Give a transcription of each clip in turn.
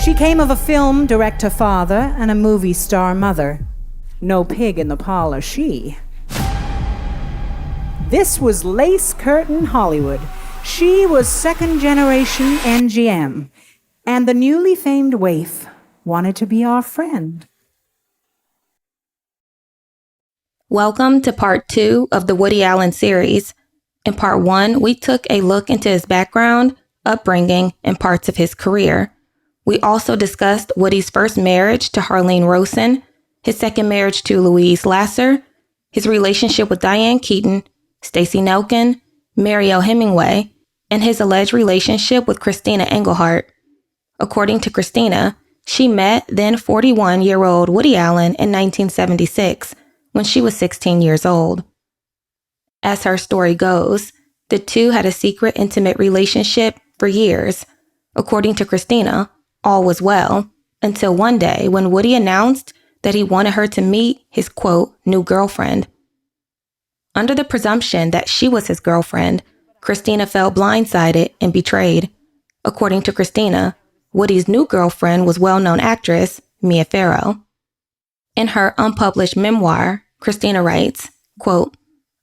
She came of a film director father and a movie star mother. No pig in the parlor, she. This was Lace Curtain Hollywood. She was second-generation NGM, and the newly famed waif wanted to be our friend. Welcome to part 2 of the Woody Allen series. In part 1, we took a look into his background, upbringing, and parts of his career. We also discussed Woody's first marriage to Harlene Rosen, his second marriage to Louise Lasser, his relationship with Diane Keaton, Stacey Nelkin, Mariel Hemingway, and his alleged relationship with Christina Engelhardt. According to Christina, she met then 41-year-old Woody Allen in 1976 when she was 16 years old. As her story goes, the two had a secret intimate relationship for years. According to Christina, all was well, until one day when Woody announced that he wanted her to meet his, quote, new girlfriend. Under the presumption that she was his girlfriend, Christina felt blindsided and betrayed. According to Christina, Woody's new girlfriend was well-known actress Mia Farrow. In her unpublished memoir, Christina writes, quote,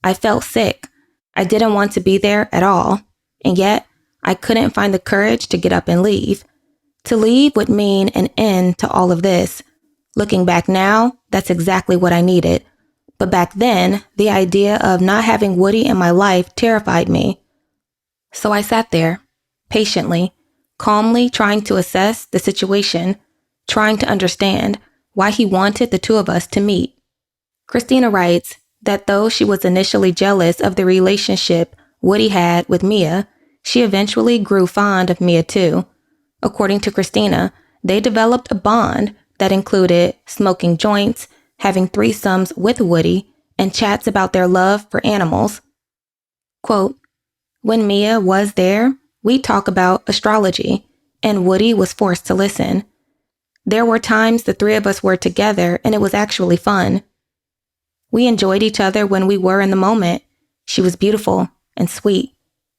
I felt sick. I didn't want to be there at all, and yet I couldn't find the courage to get up and leave. To leave would mean an end to all of this. Looking back now, that's exactly what I needed. But back then, the idea of not having Woody in my life terrified me. So I sat there, patiently, calmly trying to assess the situation, trying to understand why he wanted the two of us to meet. Christina writes that though she was initially jealous of the relationship Woody had with Mia, she eventually grew fond of Mia too. According to Christina, they developed a bond that included smoking joints, having threesomes with Woody, and chats about their love for animals. Quote, when Mia was there, we'd talk about astrology, and Woody was forced to listen. There were times the three of us were together, and it was actually fun. We enjoyed each other when we were in the moment. She was beautiful and sweet.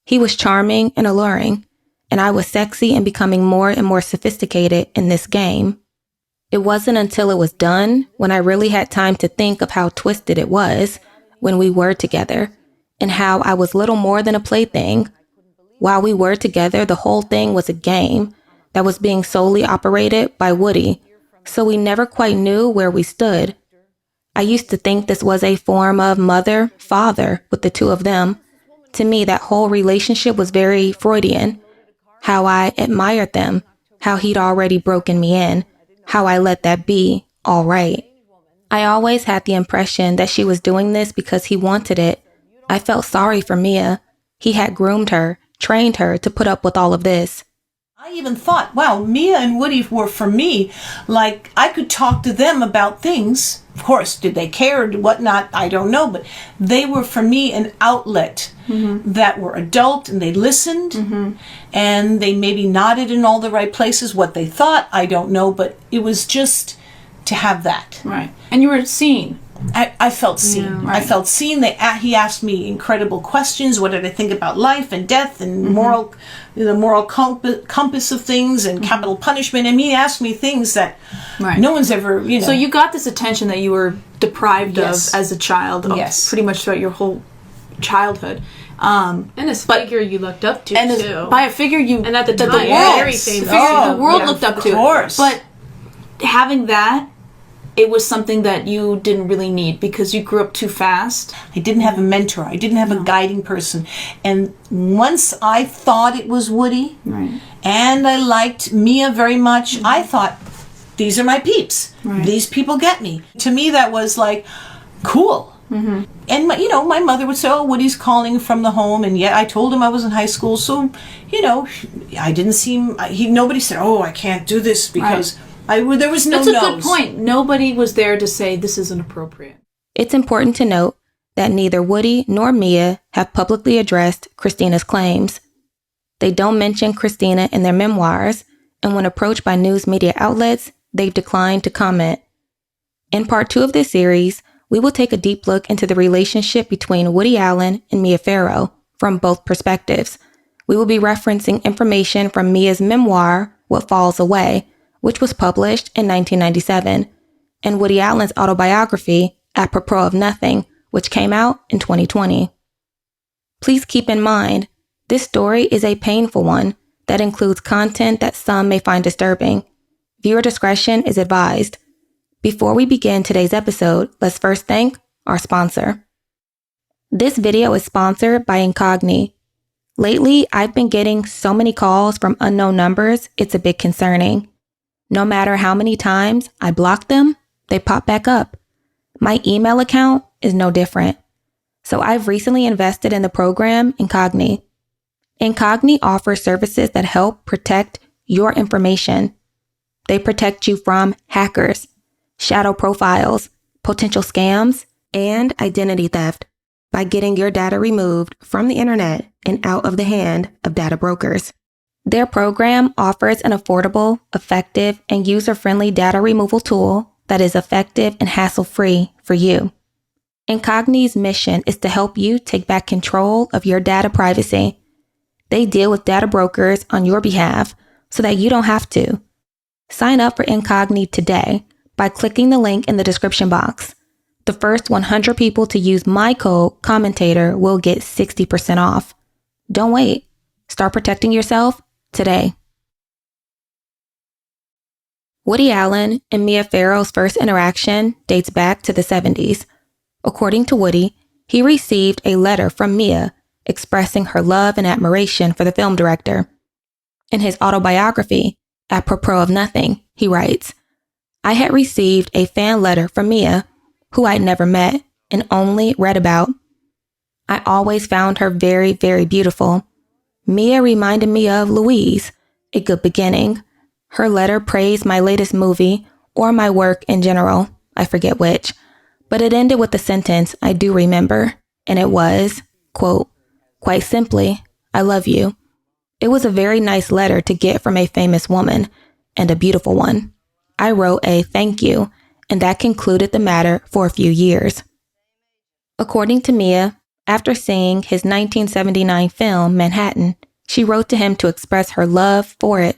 He was charming and alluring, and I was sexy and becoming more and more sophisticated in this game. It wasn't until it was done when I really had time to think of how twisted it was when we were together, and how I was little more than a plaything. While we were together, the whole thing was a game that was being solely operated by Woody, so we never quite knew where we stood. I used to think this was a form of mother-father with the two of them. To me, that whole relationship was very Freudian. How I admired them, how he'd already broken me in, how I let that be all right. I always had the impression that she was doing this because he wanted it. I felt sorry for Mia. He had groomed her, trained her to put up with all of this. I even thought, wow, Mia and Woody were for me, like I could talk to them about things. Of course, did they care or whatnot? I don't know, but they were for me an outlet that were adult, and they listened, and they maybe nodded in all the right places. What they thought, I don't know, but it was just to have that. Right. And you were seen. I felt seen. Yeah, right. I felt seen. He asked me incredible questions. What did I think about life and death and the moral compass of things and capital punishment? And he asked me things that no one's ever, So you got this attention that you were deprived of as a child, pretty much throughout your whole childhood. And this figure you looked up to, too. By a figure you... And at the time, the world, very famous. The world looked up to. Of course. But having that, it was something that you didn't really need because you grew up too fast. I didn't have a mentor. I didn't have a guiding person. And once I thought it was Woody, and I liked Mia very much, I thought, these are my peeps. These people get me. To me, that was like, cool. And my mother would say, oh, Woody's calling from the home, and yet I told him I was in high school, so I didn't seem, nobody said, oh, I can't do this because there was no That's a good point. Nobody was there to say this isn't appropriate. It's important to note that neither Woody nor Mia have publicly addressed Christina's claims. They don't mention Christina in their memoirs, and when approached by news media outlets, they've declined to comment. In part 2 of this series, we will take a deep look into the relationship between Woody Allen and Mia Farrow from both perspectives. We will be referencing information from Mia's memoir, What Falls Away, which was published in 1997, and Woody Allen's autobiography, Apropos of Nothing, which came out in 2020. Please keep in mind, this story is a painful one that includes content that some may find disturbing. Viewer discretion is advised. Before we begin today's episode, let's first thank our sponsor. This video is sponsored by Incogni. Lately, I've been getting so many calls from unknown numbers, it's a bit concerning. No matter how many times I block them, they pop back up. My email account is no different. So I've recently invested in the program Incogni. Incogni offers services that help protect your information. They protect you from hackers, shadow profiles, potential scams, and identity theft by getting your data removed from the internet and out of the hand of data brokers. Their program offers an affordable, effective, and user-friendly data removal tool that is effective and hassle-free for you. Incogni's mission is to help you take back control of your data privacy. They deal with data brokers on your behalf so that you don't have to. Sign up for Incogni today by clicking the link in the description box. The first 100 people to use my code commentator will get 60% off. Don't wait. Start protecting yourself today. Woody Allen and Mia Farrow's first interaction dates back to the 70s. According to Woody, he received a letter from Mia expressing her love and admiration for the film director. In his autobiography, Apropos of Nothing, he writes, "I had received a fan letter from Mia, who I'd never met and only read about. I always found her very, very beautiful. Mia reminded me of Louise, A Good Beginning. Her letter praised my latest movie or my work in general, I forget which, but it ended with the sentence I do remember, and it was, quote, quite simply, I love you. It was a very nice letter to get from a famous woman, and a beautiful one. I wrote a thank you, and that concluded the matter for a few years." According to Mia, after seeing his 1979 film, Manhattan, she wrote to him to express her love for it.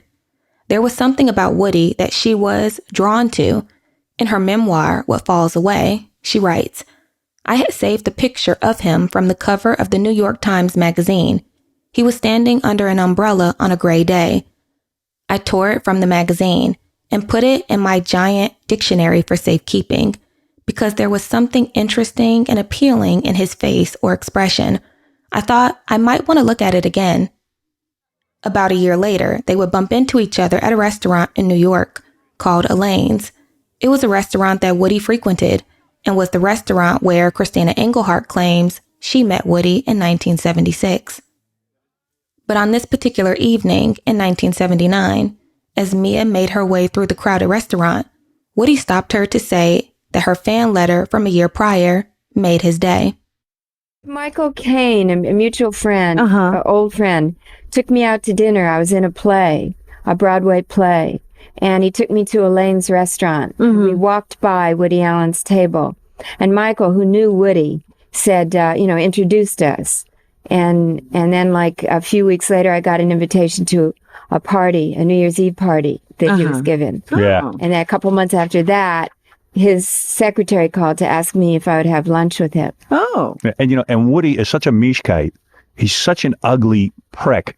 There was something about Woody that she was drawn to. In her memoir, What Falls Away, she writes, "I had saved a picture of him from the cover of the New York Times magazine. He was standing under an umbrella on a gray day. I tore it from the magazine and put it in my giant dictionary for safekeeping because there was something interesting and appealing in his face or expression. I thought I might want to look at it again." About a year later, they would bump into each other at a restaurant in New York called Elaine's. It was a restaurant that Woody frequented and was the restaurant where Christina Engelhardt claims she met Woody in 1976. But on this particular evening in 1979, as Mia made her way through the crowded restaurant, Woody stopped her to say that her fan letter from a year prior made his day. Michael Caine, a mutual friend, an old friend, took me out to dinner. I was in a play, a Broadway play, and he took me to Elaine's restaurant. We walked by Woody Allen's table, and Michael, who knew Woody, said, introduced us. And then like a few weeks later, I got an invitation to a party, a New Year's Eve party that he was given. Yeah. And then a couple months after that, his secretary called to ask me if I would have lunch with him. Oh. And Woody is such a mishkite. He's such an ugly prick.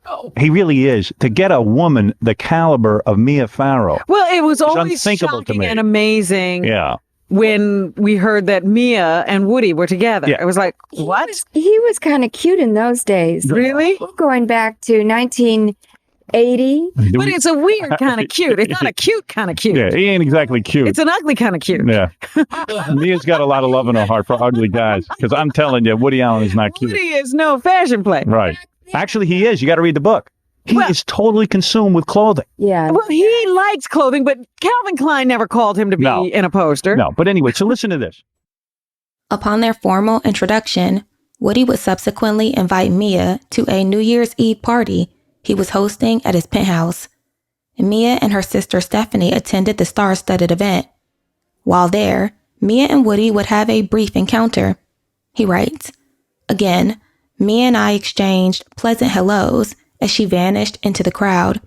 Oh. He really is. To get a woman the caliber of Mia Farrow. Well, it was always unthinkable to shocking me. and amazing. Yeah. When we heard that Mia and Woody were together. Yeah. It was like, what? He was kind of cute in those days. Really? Going back to 1980. But it's a weird kind of cute. It's not a cute kind of cute. Yeah, he ain't exactly cute. It's an ugly kind of cute. Yeah. Mia's got a lot of love in her heart for ugly guys. Because I'm telling you, Woody Allen is not cute. Woody is no fashion play. Right. Actually, he is. You got to read the book. He is totally consumed with clothing. Yeah. Well, he likes clothing, but Calvin Klein never called him to be in a poster. No, but anyway, so listen to this. Upon their formal introduction, Woody would subsequently invite Mia to a New Year's Eve party he was hosting at his penthouse. Mia and her sister Stephanie attended the star-studded event. While there, Mia and Woody would have a brief encounter. He writes, "Again, Mia and I exchanged pleasant hellos as she vanished into the crowd.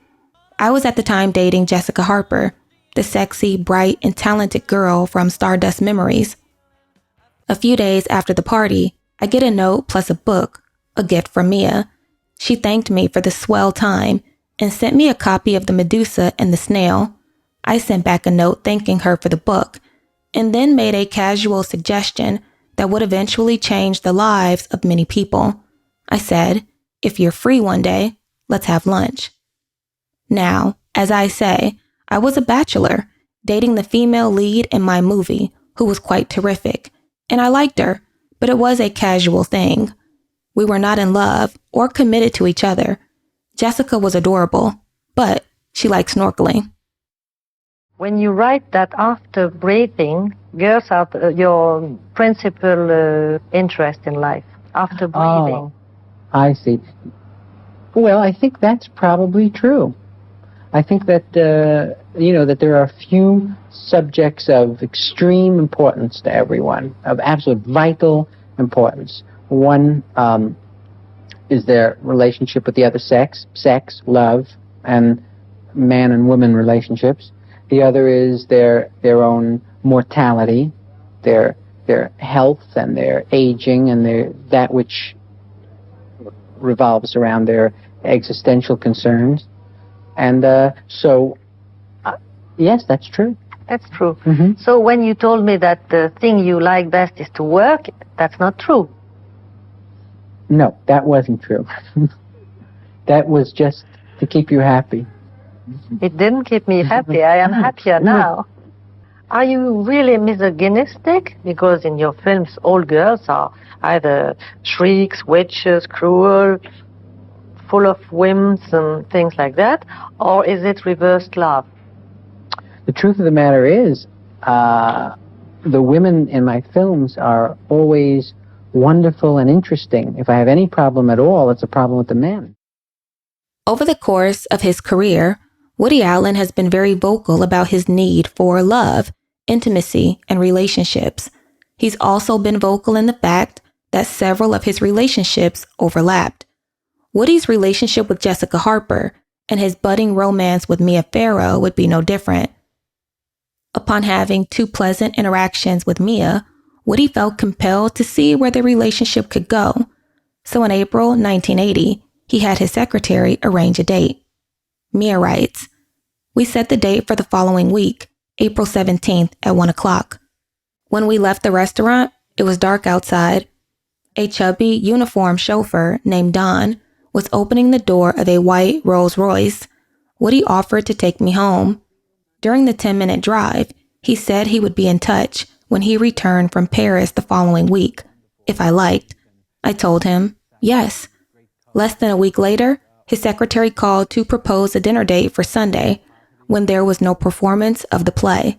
I was at the time dating Jessica Harper, the sexy, bright, and talented girl from Stardust Memories. A few days after the party, I get a note plus a book, a gift from Mia. She thanked me for the swell time and sent me a copy of The Medusa and the Snail. I sent back a note thanking her for the book, and then made a casual suggestion that would eventually change the lives of many people. I said, if you're free one day, let's have lunch. Now, as I say, I was a bachelor, dating the female lead in my movie, who was quite terrific, and I liked her, but it was a casual thing. We were not in love or committed to each other. Jessica was adorable, but she liked snorkeling. When you write that after breathing, girls are your principal interest in life, after breathing. Oh, I see. Well, I think that's probably true. I think that, that there are few subjects of extreme importance to everyone, of absolute vital importance. One is their relationship with the other sex, love, and man and woman relationships. The other is their own mortality, their health and their aging and that which revolves around their existential concerns. And yes, that's true. That's true. Mm-hmm. So when you told me that the thing you like best is to work, that's not true. No, that wasn't true. That was just to keep you happy. It didn't keep me happy. I am happier now. Are you really misogynistic? Because in your films, all girls are either shrieks, witches, cruel, full of whims and things like that, or is it reversed love? The truth of the matter is, the women in my films are always wonderful and interesting. If I have any problem at all, it's a problem with the men. Over the course of his career, Woody Allen has been very vocal about his need for love, intimacy, and relationships. He's also been vocal in the fact that several of his relationships overlapped. Woody's relationship with Jessica Harper and his budding romance with Mia Farrow would be no different. Upon having 2 pleasant interactions with Mia, Woody felt compelled to see where the relationship could go. So in April 1980, he had his secretary arrange a date. Mia writes, "We set the date for the following week, April 17th at 1 o'clock. When we left the restaurant, it was dark outside. A chubby, uniformed chauffeur named Don was opening the door of a white Rolls Royce. Woody offered to take me home. During the 10-minute drive, he said he would be in touch when he returned from Paris the following week, if I liked. I told him, yes. Less than a week later, his secretary called to propose a dinner date for Sunday, when there was no performance of the play.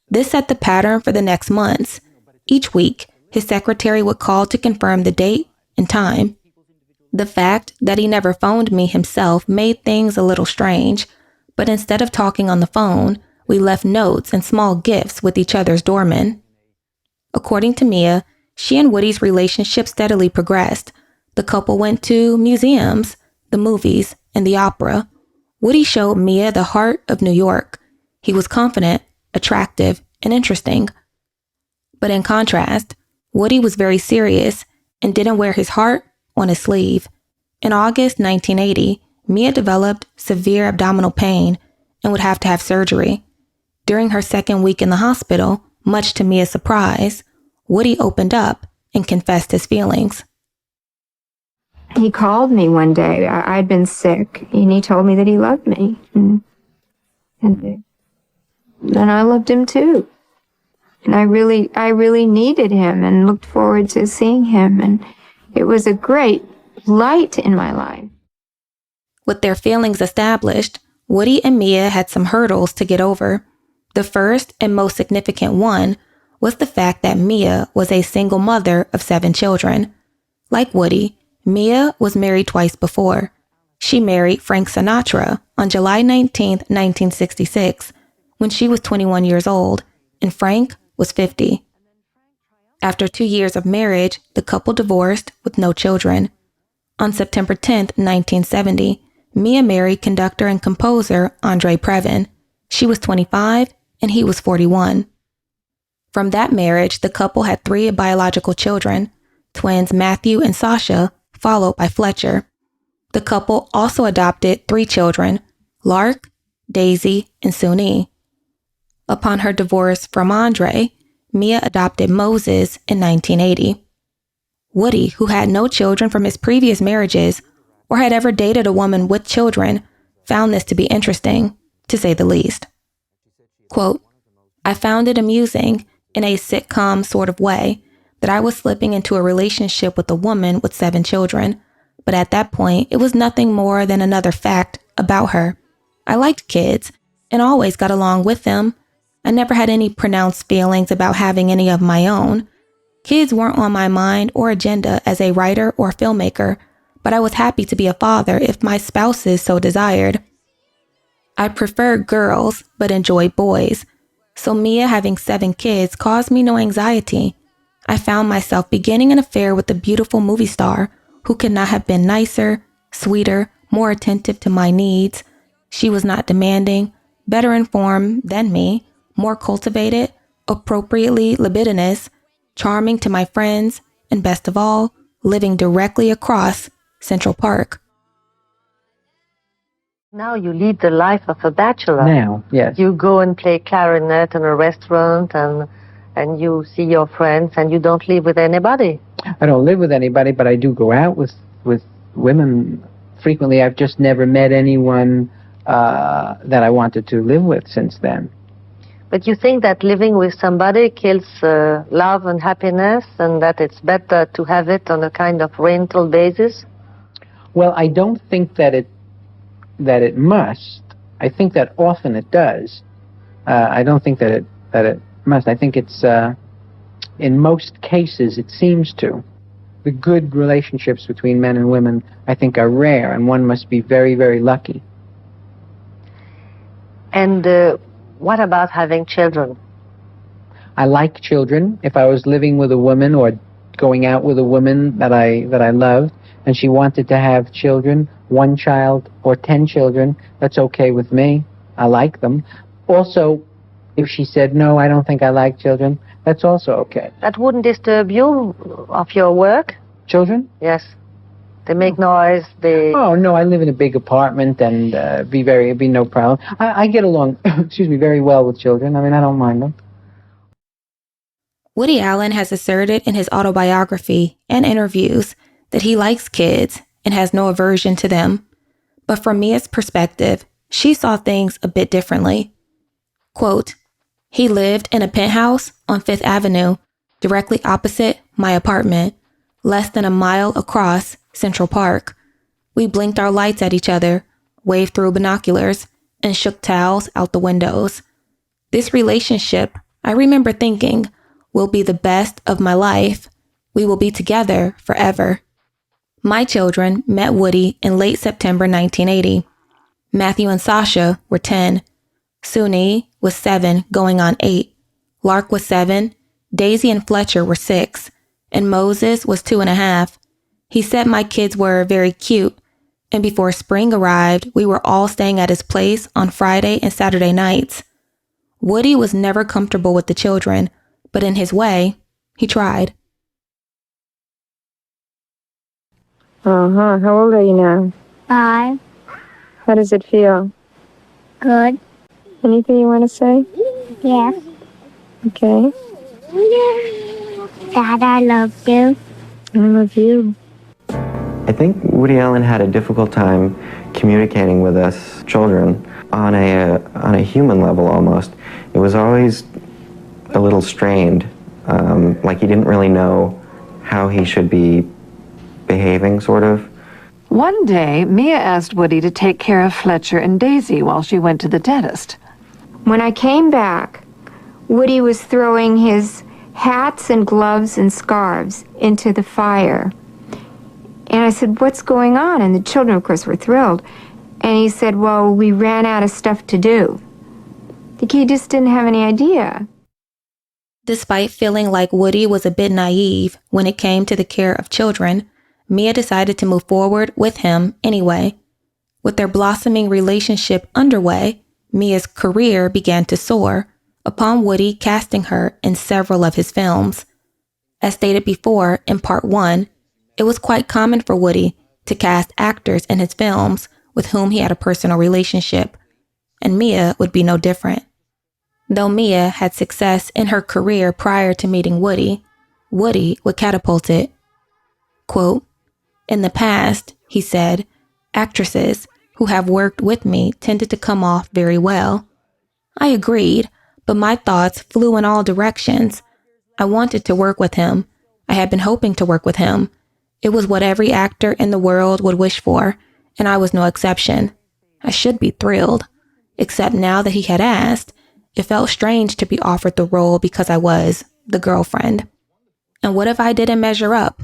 This set the pattern for the next months. Each week, his secretary would call to confirm the date and time. The fact that he never phoned me himself made things a little strange, but instead of talking on the phone, we left notes and small gifts with each other's doorman. According to Mia, she and Woody's relationship steadily progressed. The couple went to museums, the movies, and the opera. Woody showed Mia the heart of New York. He was confident, attractive, and interesting. But in contrast, Woody was very serious and didn't wear his heart on his sleeve. In August 1980, Mia developed severe abdominal pain and would have to have surgery. During her second week in the hospital, much to Mia's surprise, Woody opened up and confessed his feelings. He called me one day. I'd been sick, and he told me that he loved me. And I loved him too. And I really needed him and looked forward to seeing him. And it was a great light in my life. With their feelings established, Woody and Mia had some hurdles to get over. The first and most significant one was the fact that Mia was a single mother of 7 children. Like Woody, Mia was married twice before. She married Frank Sinatra on July 19, 1966, when she was 21 years old, and Frank was 50. After 2 years of marriage, the couple divorced with no children. On September 10, 1970, Mia married conductor and composer Andre Previn. She was 25 and he was 41. From that marriage, the couple had 3 biological children, twins Matthew and Sasha, followed by Fletcher. The couple also adopted 3 children, Lark, Daisy, and Suni. Upon her divorce from Andre, Mia adopted Moses in 1980. Woody, who had no children from his previous marriages or had ever dated a woman with children, found this to be interesting, to say the least. Quote, I found it amusing, in a sitcom sort of way, that I was slipping into a relationship with a woman with 7 children, but at that point, it was nothing more than another fact about her. I liked kids and always got along with them. I never had any pronounced feelings about having any of my own. Kids weren't on my mind or agenda as a writer or filmmaker, but I was happy to be a father if my spouses so desired. I preferred girls, but enjoyed boys. So Mia having 7 kids caused me no anxiety. I found myself beginning an affair with a beautiful movie star who could not have been nicer, sweeter, more attentive to my needs. She was not demanding, better informed than me, more cultivated, appropriately libidinous, charming to my friends, and best of all, living directly across Central Park. Now you lead the life of a bachelor. Now, yes. You go and play clarinet in a restaurant and you see your friends and you don't live with anybody. I don't live with anybody, but I do go out with women frequently. I've just never met anyone that I wanted to live with since then. But you think that living with somebody kills love and happiness and that it's better to have it on a kind of rental basis? Well, I don't think that it must. I think that often it does. I don't think that it must. I think it's in most cases it seems to. The good relationships between men and women, I think, are rare, and one must be very, very lucky. And what about having children? I like children. If I was living with a woman or going out with a woman that I loved, and she wanted to have children, 1 child or 10 children, that's okay with me. I like them. Also, if she said, no, I don't think I like children, that's also okay. That wouldn't disturb you of your work? Children? Yes. They make noise, they... Oh, no, I live in a big apartment and it'd be no problem. I get along, very well with children. I mean, I don't mind them. Woody Allen has asserted in his autobiography and interviews that he likes kids and has no aversion to them. But from Mia's perspective, she saw things a bit differently. Quote, he lived in a penthouse on 5th Avenue, directly opposite my apartment, less than a mile across Central Park. We blinked our lights at each other, waved through binoculars, and shook towels out the windows. This relationship, I remember thinking, will be the best of my life. We will be together forever. My children met Woody in late September 1980. Matthew and Sasha were 10. Suni was 7, going on 8. Lark was 7. Daisy and Fletcher were 6. And Moses was 2.5. He said my kids were very cute, and before spring arrived, we were all staying at his place on Friday and Saturday nights. Woody was never comfortable with the children, but in his way, he tried. Uh-huh. How old are you now? 5. How does it feel? Good. Anything you want to say? Yes. Okay. Dad, I love you. I love you. I think Woody Allen had a difficult time communicating with us children on a human level almost. It was always a little strained, like he didn't really know how he should be behaving, sort of. One day, Mia asked Woody to take care of Fletcher and Daisy while she went to the dentist. When I came back, Woody was throwing his hats and gloves and scarves into the fire. And I said, what's going on? And the children, of course, were thrilled. And he said, well, we ran out of stuff to do. I think he just didn't have any idea. Despite feeling like Woody was a bit naive when it came to the care of children, Mia decided to move forward with him anyway. With their blossoming relationship underway, Mia's career began to soar upon Woody casting her in several of his films. As stated before in part 1, it was quite common for Woody to cast actors in his films with whom he had a personal relationship, and Mia would be no different. Though Mia had success in her career prior to meeting Woody, Woody would catapult it. Quote, "In the past," he said, "actresses who have worked with me tended to come off very well. I agreed, but my thoughts flew in all directions. I wanted to work with him. I had been hoping to work with him. It was what every actor in the world would wish for, and I was no exception. I should be thrilled. Except now that he had asked, it felt strange to be offered the role because I was the girlfriend. And what if I didn't measure up?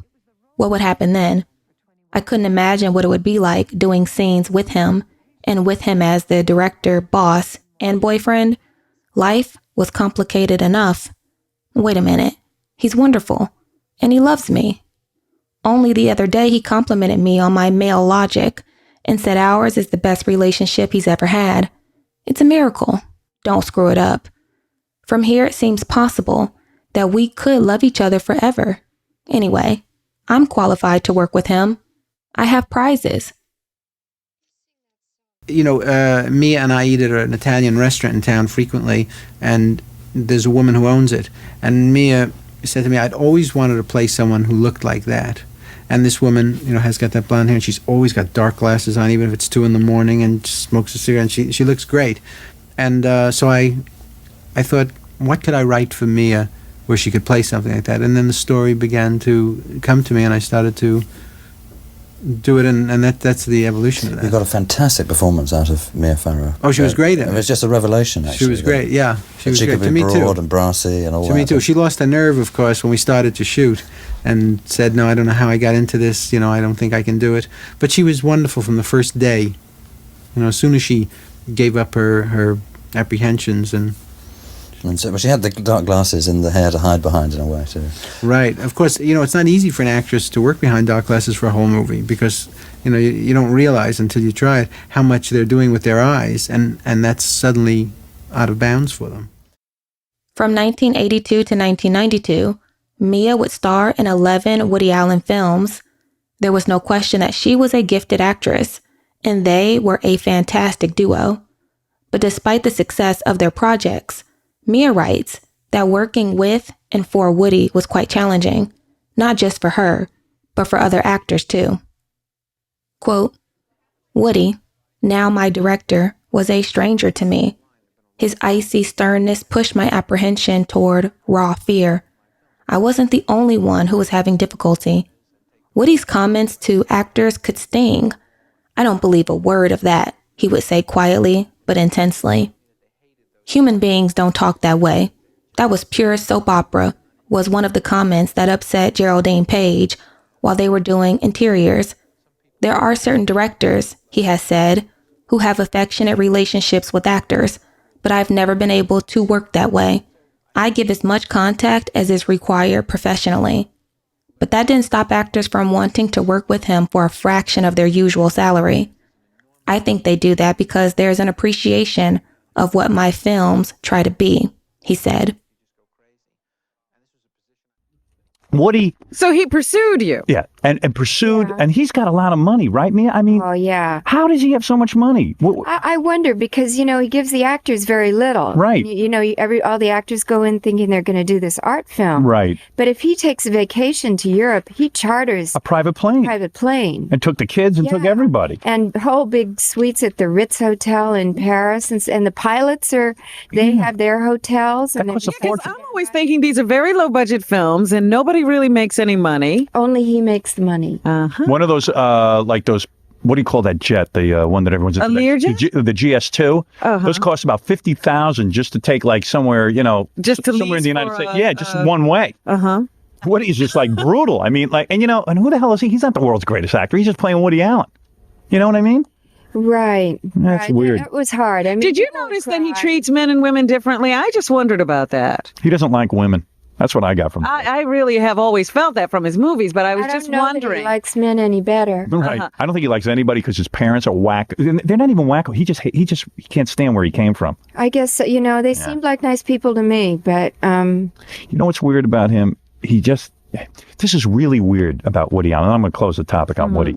What would happen then? I couldn't imagine what it would be like doing scenes with him, and with him as the director, boss, and boyfriend. Life was complicated enough. Wait a minute. He's wonderful, and he loves me. Only the other day he complimented me on my male logic and said ours is the best relationship he's ever had. It's a miracle. Don't screw it up. From here it seems possible that we could love each other forever. Anyway, I'm qualified to work with him. I have prizes." You know, Mia and I eat at an Italian restaurant in town frequently, and there's a woman who owns it. And Mia said to me, I'd always wanted to play someone who looked like that. And this woman, you know, has got that blonde hair, and she's always got dark glasses on, even if it's 2 a.m, and smokes a cigarette, and she looks great. And so I thought, what could I write for Mia where she could play something like that? And then the story began to come to me, and I started to do it, and that's the evolution of that. You got a fantastic performance out of Mia Farrow. Oh, she was great in it. It was just a revelation, actually. She was great, yeah. She was great. great. Could To be me too. broad and brassy and all that. To me too. She lost her nerve, of course, when we started to shoot, and said, no, I don't know how I got into this, you know, I don't think I can do it. But she was wonderful from the first day. You know, as soon as she gave up her apprehensions and so, but she had the dark glasses and the hair to hide behind in a way too. Right. Of course, you know, it's not easy for an actress to work behind dark glasses for a whole movie because, you know, you don't realize until you try it how much they're doing with their eyes, and that's suddenly out of bounds for them. From 1982 to 1992, Mia would star in 11 Woody Allen films. There was no question that she was a gifted actress, and they were a fantastic duo. But despite the success of their projects, Mia writes that working with and for Woody was quite challenging, not just for her, but for other actors too. Quote, "Woody, now my director, was a stranger to me. His icy sternness pushed my apprehension toward raw fear. I wasn't the only one who was having difficulty. Woody's comments to actors could sting. I don't believe a word of that," he would say quietly but intensely. "Human beings don't talk that way. That was pure soap opera," was one of the comments that upset Geraldine Page while they were doing interiors. "There are certain directors," he has said, "who have affectionate relationships with actors, but I've never been able to work that way. I give as much contact as is required professionally." But that didn't stop actors from wanting to work with him for a fraction of their usual salary. "I think they do that because there's an appreciation of what my films try to be," he said. Woody. So he pursued you. Yeah, and pursued, and he's got a lot of money, right, Mia? I mean, oh yeah. How does he have so much money? I wonder because, you know, he gives the actors very little. Right. You know, all the actors go in thinking they're going to do this art film. Right. But if he takes a vacation to Europe, he charters a private plane. And took the kids and took everybody. And whole big suites at the Ritz Hotel in Paris. And the pilots they have their hotels. I'm always thinking these are very low budget films and nobody really makes any money. Only he makes the money. One of those, like those, what do you call that jet? The one that everyone's a Learjet? The GS2. Those cost about $50,000 just to take like somewhere, you know, just to somewhere in the United States. Yeah, just one way. Uh-huh. Woody's just like brutal. I mean, like, and you know, and who the hell is he? He's not the world's greatest actor. He's just playing Woody Allen. You know what I mean? Right. That's weird. It was hard. I mean, did you notice that he treats men and women differently? I just wondered about that. He doesn't like women. That's what I got from. I really have always felt that from his movies, but I was just wondering. He likes men any better. Right. I don't think he likes anybody because his parents are whack. They're not even wacko. He can't stand where he came from. I guess, they seemed like nice people to me, but, You know what's weird about him? This is really weird about Woody Allen. I'm going to close the topic on Woody.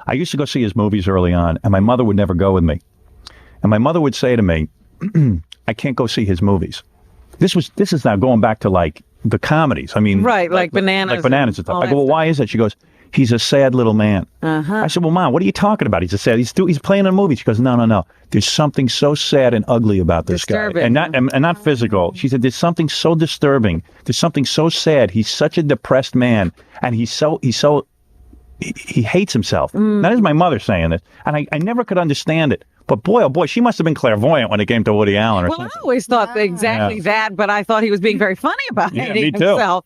I used to go see his movies early on, and my mother would never go with me. And my mother would say to me, I can't go see his movies. This is now going back to like the comedies. I mean, right, like Bananas. Like Bananas and stuff. I go, well, why is that? She goes, he's a sad little man. I said, well, Mom, what are you talking about? He's a sad. He's playing in a movie. She goes, no. There's something so sad and ugly about this guy, and not physical. She said, there's something so disturbing. There's something so sad. He's such a depressed man, and he hates himself. That is my mother saying this, and I never could understand it. But boy, oh boy, she must have been clairvoyant when it came to Woody Allen. Or something. I always thought exactly that, but I thought he was being very funny about hating himself.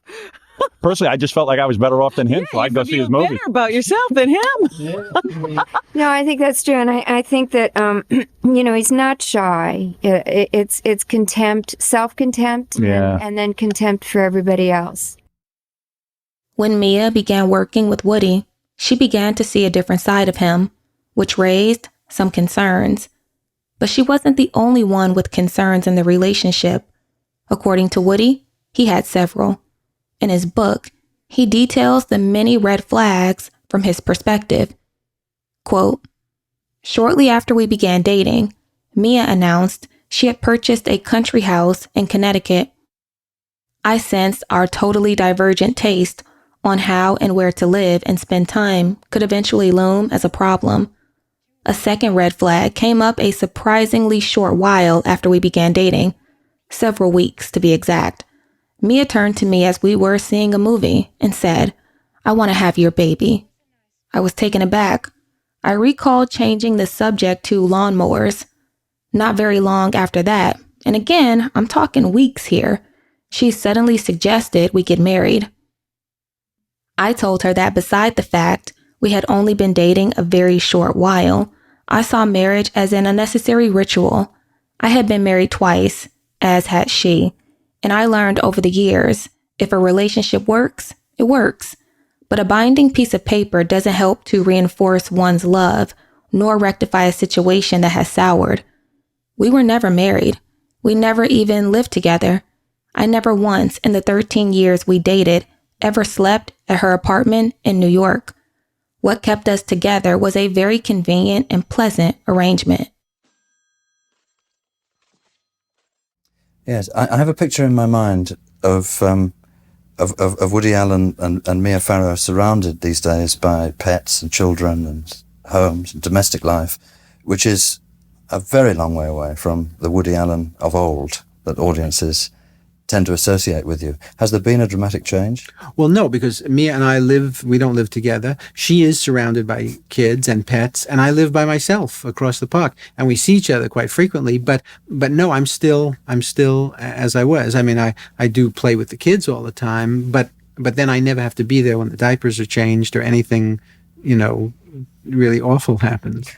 Personally, I just felt like I was better off than him, so I'd go see his movies. Better about yourself than him. No, I think that's true, and I think that he's not shy. It's contempt, self-contempt, and then contempt for everybody else. When Mia began working with Woody, she began to see a different side of him, which raised some concerns. But she wasn't the only one with concerns in the relationship. According to Woody, he had several. In his book, he details the many red flags from his perspective. Quote, shortly after we began dating, Mia announced she had purchased a country house in Connecticut. I sensed our totally divergent taste on how and where to live and spend time could eventually loom as a problem. A second red flag came up a surprisingly short while after we began dating, several weeks to be exact. Mia turned to me as we were seeing a movie and said, I want to have your baby. I was taken aback. I recalled changing the subject to lawnmowers. Not very long after that, and again, I'm talking weeks here, she suddenly suggested we get married. I told her that beside the fact we had only been dating a very short while, I saw marriage as an unnecessary ritual. I had been married twice, as had she, and I learned over the years, if a relationship works, it works. But a binding piece of paper doesn't help to reinforce one's love, nor rectify a situation that has soured. We were never married. We never even lived together. I never once, in the 13 years we dated, ever slept at her apartment in New York. What kept us together was a very convenient and pleasant arrangement. Yes, I have a picture in my mind of Woody Allen and Mia Farrow surrounded these days by pets and children and homes and domestic life, which is a very long way away from the Woody Allen of old that audiences tend to associate with you. Has there been a dramatic change? Well, no, because Mia and I we don't live together. She is surrounded by kids and pets, and I live by myself across the park, and we see each other quite frequently, but no, I'm still as I was. I mean, I do play with the kids all the time, but then I never have to be there when the diapers are changed or anything, really awful happens.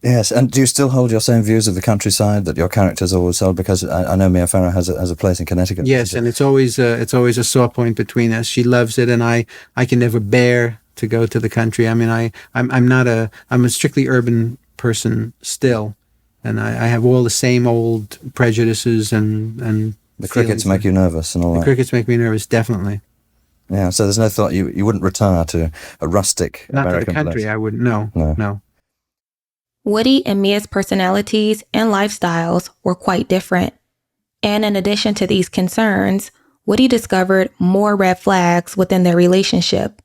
Yes, and do you still hold your same views of the countryside that your characters always held? Because I know Mia Farrow has a place in Connecticut. Yes, and it's always a sore point between us. She loves it, and I can never bear to go to the country. I mean, I'm a strictly urban person still, and I have all the same old prejudices and the crickets make you nervous and all that. The crickets make me nervous, definitely. Yeah, so there's no thought you wouldn't retire to a rustic Not American to the country. place. I wouldn't. No. Woody and Mia's personalities and lifestyles were quite different. And in addition to these concerns, Woody discovered more red flags within their relationship.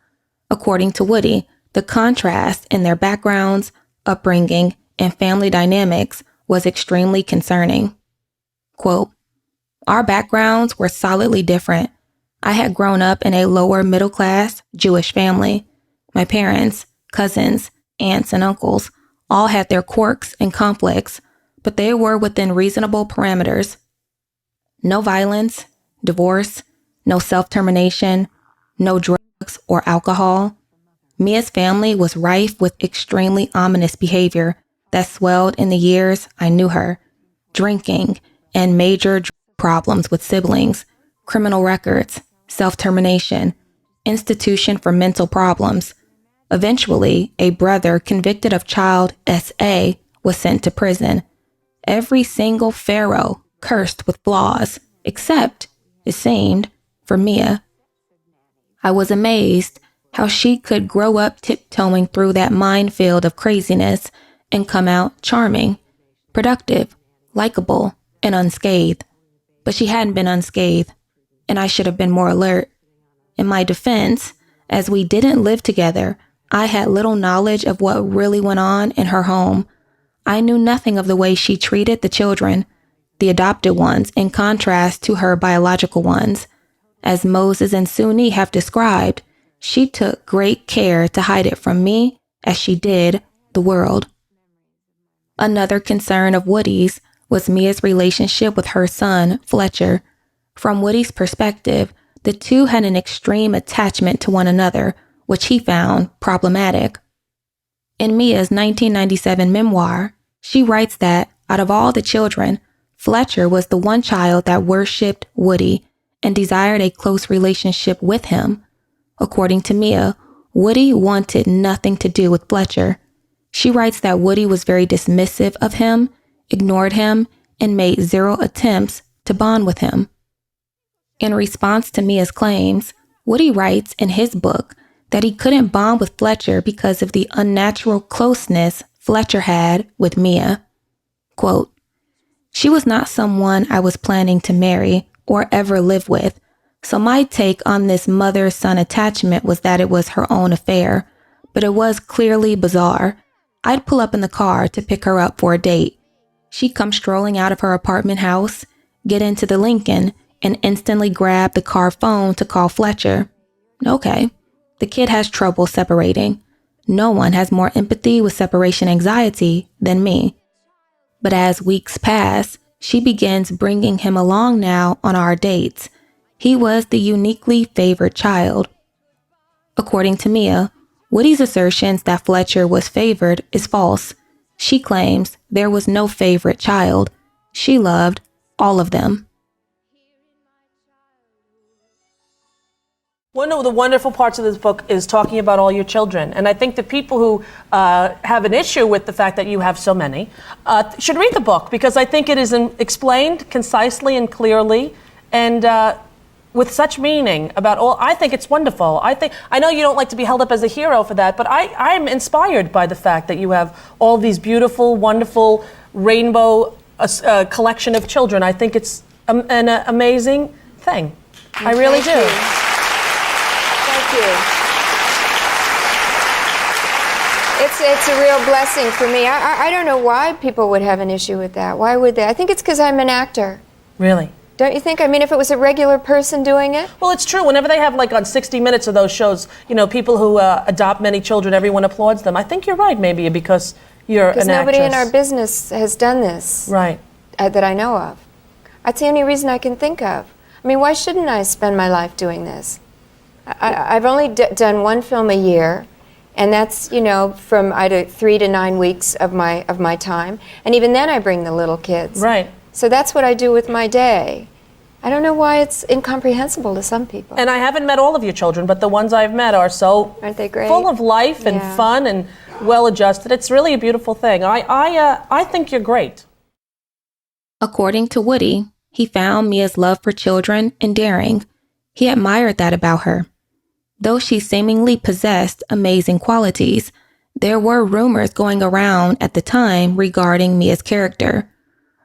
According to Woody, the contrast in their backgrounds, upbringing, and family dynamics was extremely concerning. Quote, our backgrounds were solidly different. I had grown up in a lower middle class Jewish family. My parents, cousins, aunts, and uncles all had their quirks and conflicts, but they were within reasonable parameters. No violence, divorce, no self-termination, no drugs or alcohol. Mia's family was rife with extremely ominous behavior that swelled in the years I knew her. Drinking and major drug problems with siblings, criminal records, self-termination, institution for mental problems. Eventually, a brother convicted of child SA was sent to prison. Every single Farrow cursed with flaws, except, it seemed, for Mia. I was amazed how she could grow up tiptoeing through that minefield of craziness and come out charming, productive, likable, and unscathed. But she hadn't been unscathed, and I should have been more alert. In my defense, as we didn't live together, I had little knowledge of what really went on in her home. I knew nothing of the way she treated the children, the adopted ones, in contrast to her biological ones. As Moses and Suni have described, she took great care to hide it from me as she did the world. Another concern of Woody's was Mia's relationship with her son, Fletcher. From Woody's perspective, the two had an extreme attachment to one another, which he found problematic. In Mia's 1997 memoir, she writes that, out of all the children, Fletcher was the one child that worshipped Woody and desired a close relationship with him. According to Mia, Woody wanted nothing to do with Fletcher. She writes that Woody was very dismissive of him, ignored him, and made zero attempts to bond with him. In response to Mia's claims, Woody writes in his book that he couldn't bond with Fletcher because of the unnatural closeness Fletcher had with Mia. Quote, "She was not someone I was planning to marry or ever live with, so my take on this mother-son attachment was that it was her own affair, but it was clearly bizarre. I'd pull up in the car to pick her up for a date. She'd come strolling out of her apartment house, get into the Lincoln, and instantly grab the car phone to call Fletcher. Okay, the kid has trouble separating. No one has more empathy with separation anxiety than me. But as weeks pass, she begins bringing him along now on our dates. He was the uniquely favored child." According to Mia, Woody's assertions that Fletcher was favored is false. She claims there was no favorite child. She loved all of them. One of the wonderful parts of this book is talking about all your children. And I think the people who have an issue with the fact that you have so many should read the book, because I think it is explained concisely and clearly and with such meaning about all. I think it's wonderful. I know you don't like to be held up as a hero for that, but I'm inspired by the fact that you have all these beautiful, wonderful rainbow collection of children. I think it's an amazing thing. I really do. Thank you. It's a real blessing for me. I don't know why people would have an issue with that. Why would they? I think it's because I'm an actor. Really? Don't you think? I mean, if it was a regular person doing it? Well, it's true. Whenever they have, like, on 60 Minutes of those shows, you know, people who adopt many children, everyone applauds them. I think you're right, maybe, because you're an actress. Because nobody in our business has done this. Right. That I know of. That's the only reason I can think of. I mean, why shouldn't I spend my life doing this? I've only done one film a year, and that's, you know, from either 3 to 9 weeks of my time, and even then I bring the little kids. Right. So that's what I do with my day. I don't know why it's incomprehensible to some people. And I haven't met all of your children, but the ones I've met are so Aren't they great? full of life and fun and well-adjusted. It's really a beautiful thing. I think you're great. According to Woody, he found Mia's love for children endearing. He admired that about her. Though she seemingly possessed amazing qualities, there were rumors going around at the time regarding Mia's character.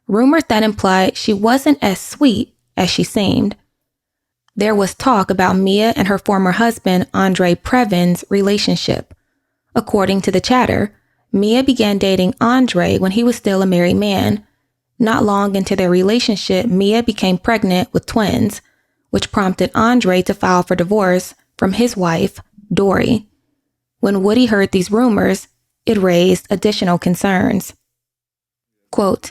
Rumors that implied she wasn't as sweet as she seemed. There was talk about Mia and her former husband, Andre Previn's relationship. According to the chatter, Mia began dating Andre when he was still a married man. Not long into their relationship, Mia became pregnant with twins, which prompted Andre to file for divorce from his wife, Dory. When Woody heard these rumors, it raised additional concerns. Quote,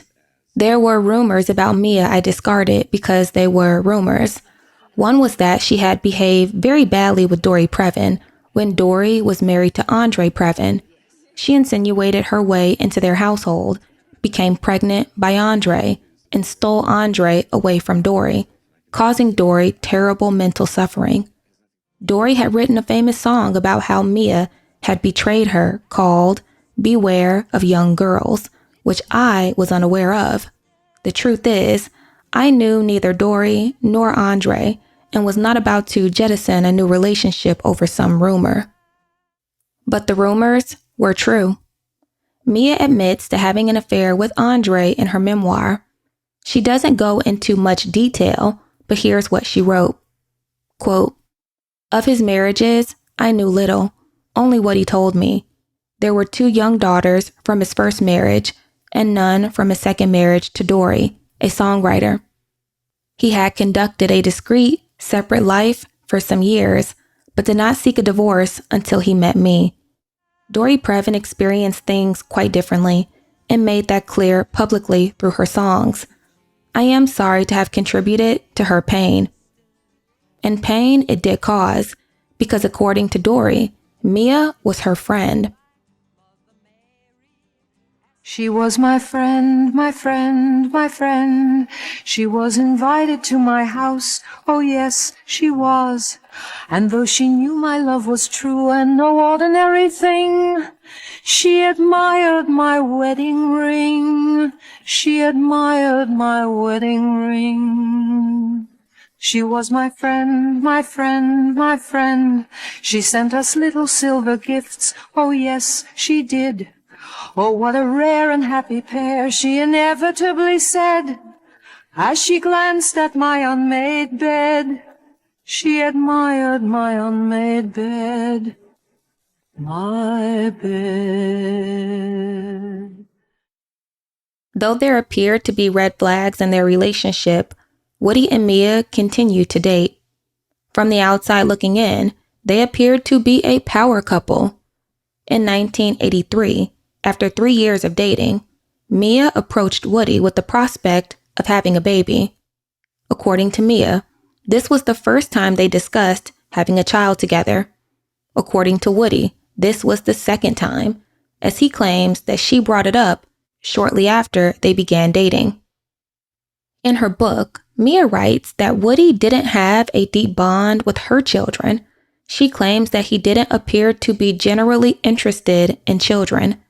"There were rumors about Mia I discarded because they were rumors. One was that she had behaved very badly with Dory Previn when Dory was married to Andre Previn. She insinuated her way into their household, became pregnant by Andre, and stole Andre away from Dory. causing Dory terrible mental suffering. Dory had written a famous song about how Mia had betrayed her called Beware of Young Girls, which I was unaware of. The truth is, I knew neither Dory nor Andre and was not about to jettison a new relationship over some rumor. But the rumors were true. Mia admits to having an affair with Andre in her memoir. She doesn't go into much detail, but here's what she wrote. Quote, "Of his marriages, I knew little, only what he told me. There were 2 young daughters from his first marriage and none from his second marriage to Dory, a songwriter. He had conducted a discreet, separate life for some years, but did not seek a divorce until he met me. Dory Previn experienced things quite differently and made that clear publicly through her songs. I am sorry to have contributed to her pain." And pain it did cause, because according to Dory, Mia was her friend. She was my friend, my friend, my friend. She was invited to my house, oh yes, she was. And though she knew my love was true and no ordinary thing, she admired my wedding ring. She admired my wedding ring. She was my friend, my friend, my friend. She sent us little silver gifts, oh yes, she did. Oh, what a rare and happy pair, she inevitably said, as she glanced at my unmade bed. She admired my unmade bed, my bed. Though there appeared to be red flags in their relationship, Woody and Mia continued to date. From the outside looking in, they appeared to be a power couple. In 1983, after 3 years of dating, Mia approached Woody with the prospect of having a baby. According to Mia, this was the first time they discussed having a child together. According to Woody, this was the second time, as he claims that she brought it up shortly after they began dating. In her book, Mia writes that Woody didn't have a deep bond with her children. She claims that he didn't appear to be generally interested in children.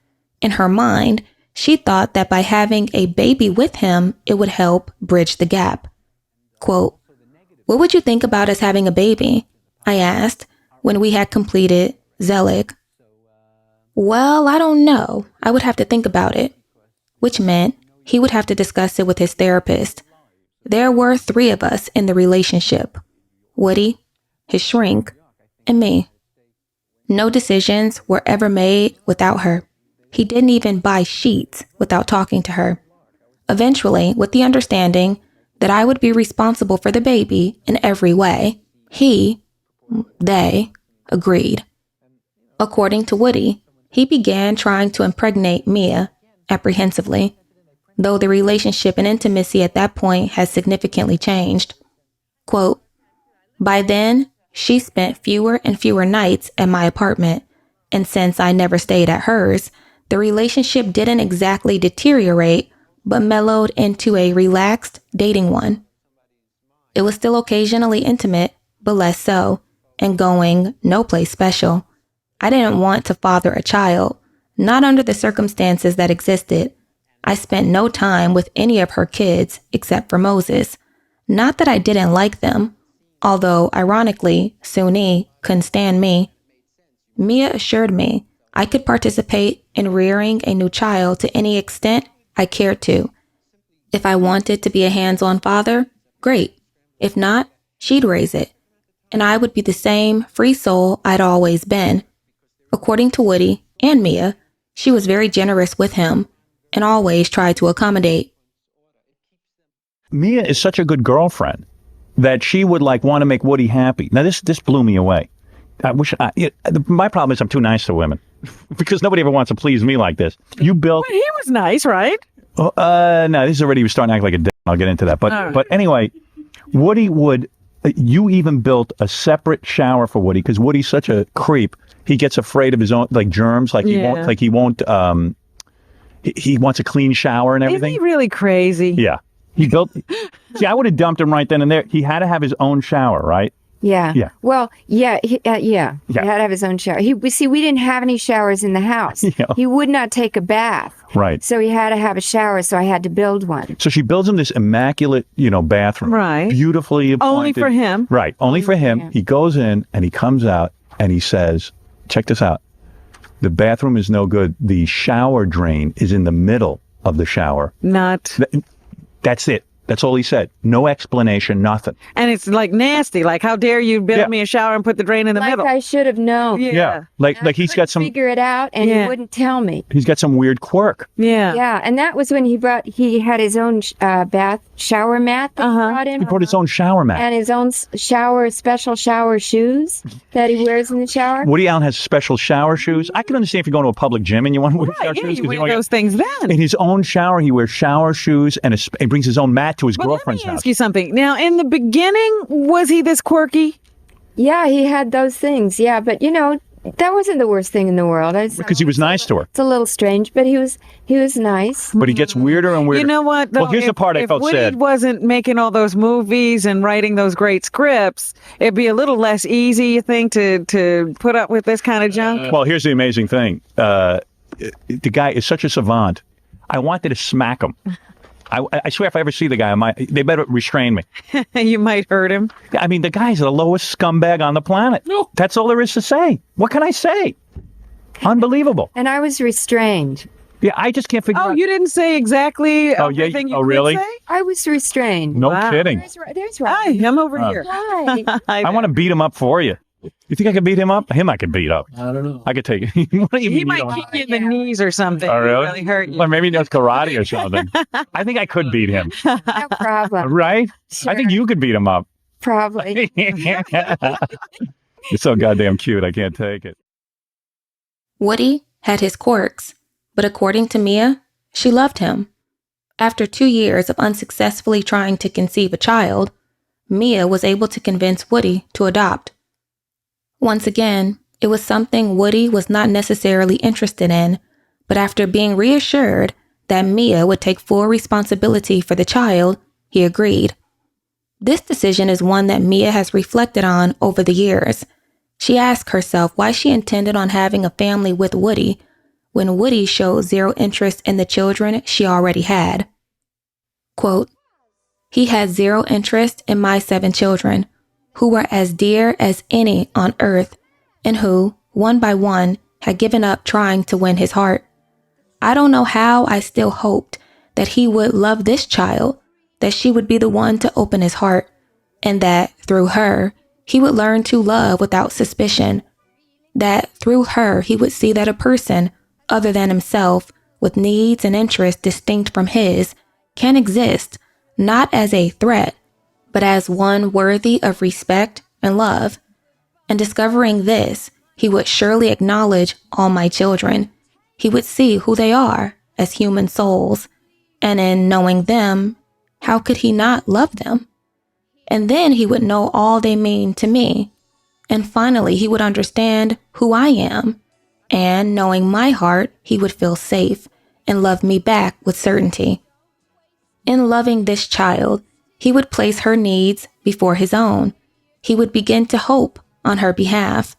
In her mind, she thought that by having a baby with him, it would help bridge the gap. Quote, "What would you think about us having a baby?" I asked when we had completed Zelig. "Well, I don't know. I would have to think about it," which meant he would have to discuss it with his therapist. There were 3 of us in the relationship: Woody, his shrink, and me. No decisions were ever made without her. He didn't even buy sheets without talking to her. Eventually, with the understanding that I would be responsible for the baby in every way, they agreed. According to Woody, he began trying to impregnate Mia apprehensively, though the relationship and intimacy at that point had significantly changed. Quote, "By then, she spent fewer and fewer nights at my apartment, and since I never stayed at hers, the relationship didn't exactly deteriorate, but mellowed into a relaxed dating one. It was still occasionally intimate, but less so, and going no place special. I didn't want to father a child, not under the circumstances that existed. I spent no time with any of her kids except for Moses. Not that I didn't like them, although, ironically, Suni couldn't stand me. Mia assured me I could participate in rearing a new child to any extent I cared to. If I wanted to be a hands-on father, great. If not, she'd raise it, and I would be the same free soul I'd always been." According to Woody and Mia, she was very generous with him and always tried to accommodate. Mia is such a good girlfriend that she would want to make Woody happy. Now this blew me away. My problem is I'm too nice to women because nobody ever wants to please me like this. You built. Well, he was nice, right? No, this is already starting to act like a dick. I'll get into that. But anyway, Woody would. You even built a separate shower for Woody because Woody's such a creep. He gets afraid of his own germs. He won't. He wants a clean shower and everything. Isn't he really crazy? Yeah. He built. See, I would have dumped him right then and there. He had to have his own shower, right? Yeah. Yeah. Well, yeah. He had to have his own shower. We didn't have any showers in the house. Yeah. He would not take a bath. Right. So he had to have a shower, so I had to build one. So she builds him this immaculate, bathroom. Right. Beautifully appointed. Only for him. Right. Only for him. He goes in and he comes out and he says, check this out. The bathroom is no good. The shower drain is in the middle of the shower. That's it. That's all he said. No explanation, nothing. And it's like nasty. Like, how dare you build me a shower and put the drain in the middle? I should have known. Yeah. Like he's got some. Figure it out, and he wouldn't tell me. He's got some weird quirk. Yeah. Yeah, and that was when he had his own shower mat that he brought in. He brought his own shower mat. And his own special shower shoes that he wears in the shower. Woody Allen has special shower shoes. I can understand if you go to a public gym and you want to wear shower shoes. You wear those things then. In his own shower, he wears shower shoes and he brings his own mat to his girlfriend's Let me house. ask you something. Now, in the beginning, was he this quirky? Yeah, he had those things. Yeah, but that wasn't the worst thing in the world. Because he was nice to her. It's a little strange, but he was nice. But he gets weirder and weirder. You know what? Though, well, here's the part I felt Woody sad. If Woody wasn't making all those movies and writing those great scripts, it'd be a little less easy, you think, to put up with this kind of junk? Well, here's the amazing thing. The guy is such a savant. I wanted to smack him. I swear if I ever see the guy, they better restrain me. You might hurt him. I mean, the guy's the lowest scumbag on the planet. No. That's all there is to say. What can I say? Unbelievable. And I was restrained. Yeah, I just can't figure out. Oh, you didn't say exactly everything you really? could say? I was restrained. No kidding. There's Robbie. Hi, I'm over here. Hi. I want to beat him up for you. You think I could beat him up? Him I could beat up. I don't know. I could take it. What do you He mean might kick you in the knees or something. Oh, really? Really hurt you. Well, maybe that's karate or something. I think I could beat him. No problem. Right? Sure. I think you could beat him up. Probably. You're so goddamn cute. I can't take it. Woody had his quirks, but according to Mia, she loved him. After 2 years of unsuccessfully trying to conceive a child, Mia was able to convince Woody to adopt. Once again, it was something Woody was not necessarily interested in, but after being reassured that Mia would take full responsibility for the child, he agreed. This decision is one that Mia has reflected on over the years. She asked herself why she intended on having a family with Woody when Woody showed zero interest in the children she already had. Quote, "He had zero interest in my 7 children, who were as dear as any on earth, and who, one by one, had given up trying to win his heart. I don't know how I still hoped that he would love this child, that she would be the one to open his heart, and that, through her, he would learn to love without suspicion, that through her he would see that a person, other than himself, with needs and interests distinct from his, can exist, not as a threat, but as one worthy of respect and love. And discovering this, he would surely acknowledge all my children. He would see who they are as human souls, and in knowing them, how could he not love them? And then he would know all they mean to me. And finally, he would understand who I am, and knowing my heart, he would feel safe and love me back with certainty. In loving this child, he would place her needs before his own. He would begin to hope on her behalf.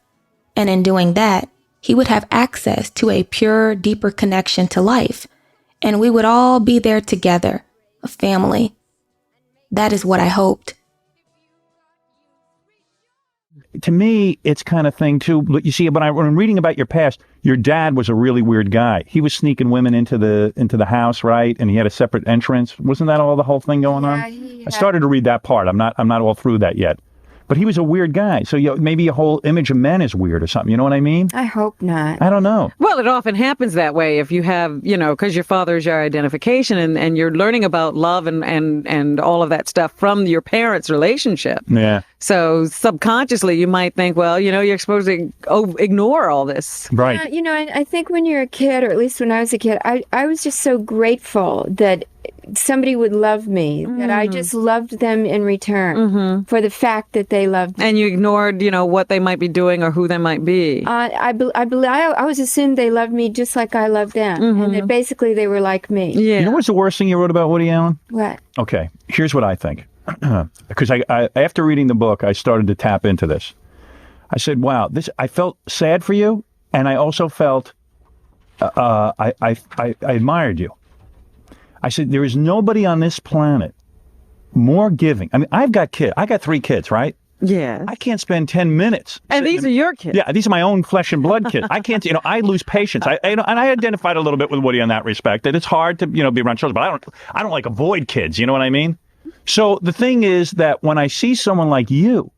And in doing that, he would have access to a pure, deeper connection to life. And we would all be there together, a family. That is what I hoped. To me, it's kind of thing too. You see, when I'm reading about your past, your dad was a really weird guy. He was sneaking women into the house, right? And he had a separate entrance. Wasn't that all the whole thing going on? I started to read that part. I'm not all through that yet. But he was a weird guy. So maybe your whole image of men is weird or something. You know what I mean? I hope not. I don't know. Well, it often happens that way if you have, because your father is your identification and you're learning about love and all of that stuff from your parents' relationship. Yeah. So subconsciously you might think, well, you're supposed to ignore all this. Right. I think when you're a kid, or at least when I was a kid, I was just so grateful that somebody would love me, that I just loved them in return for the fact that they loved me. And you ignored, what they might be doing or who they might be. I was assumed they loved me just like I loved them, and that basically they were like me. Yeah. You know what's the worst thing you wrote about Woody Allen? What? Okay, here's what I think. Because I after reading the book, I started to tap into this. I said, wow, I felt sad for you, and I also felt I admired you. I said, there is nobody on this planet more giving. I mean, I've got kids. I got 3 kids, right? Yeah. I can't spend 10 minutes. And these are your kids. Yeah, these are my own flesh and blood kids. I can't, I lose patience. And I identified a little bit with Woody in that respect, that it's hard to, be around children, but I don't like avoid kids. You know what I mean? So the thing is that when I see someone like you,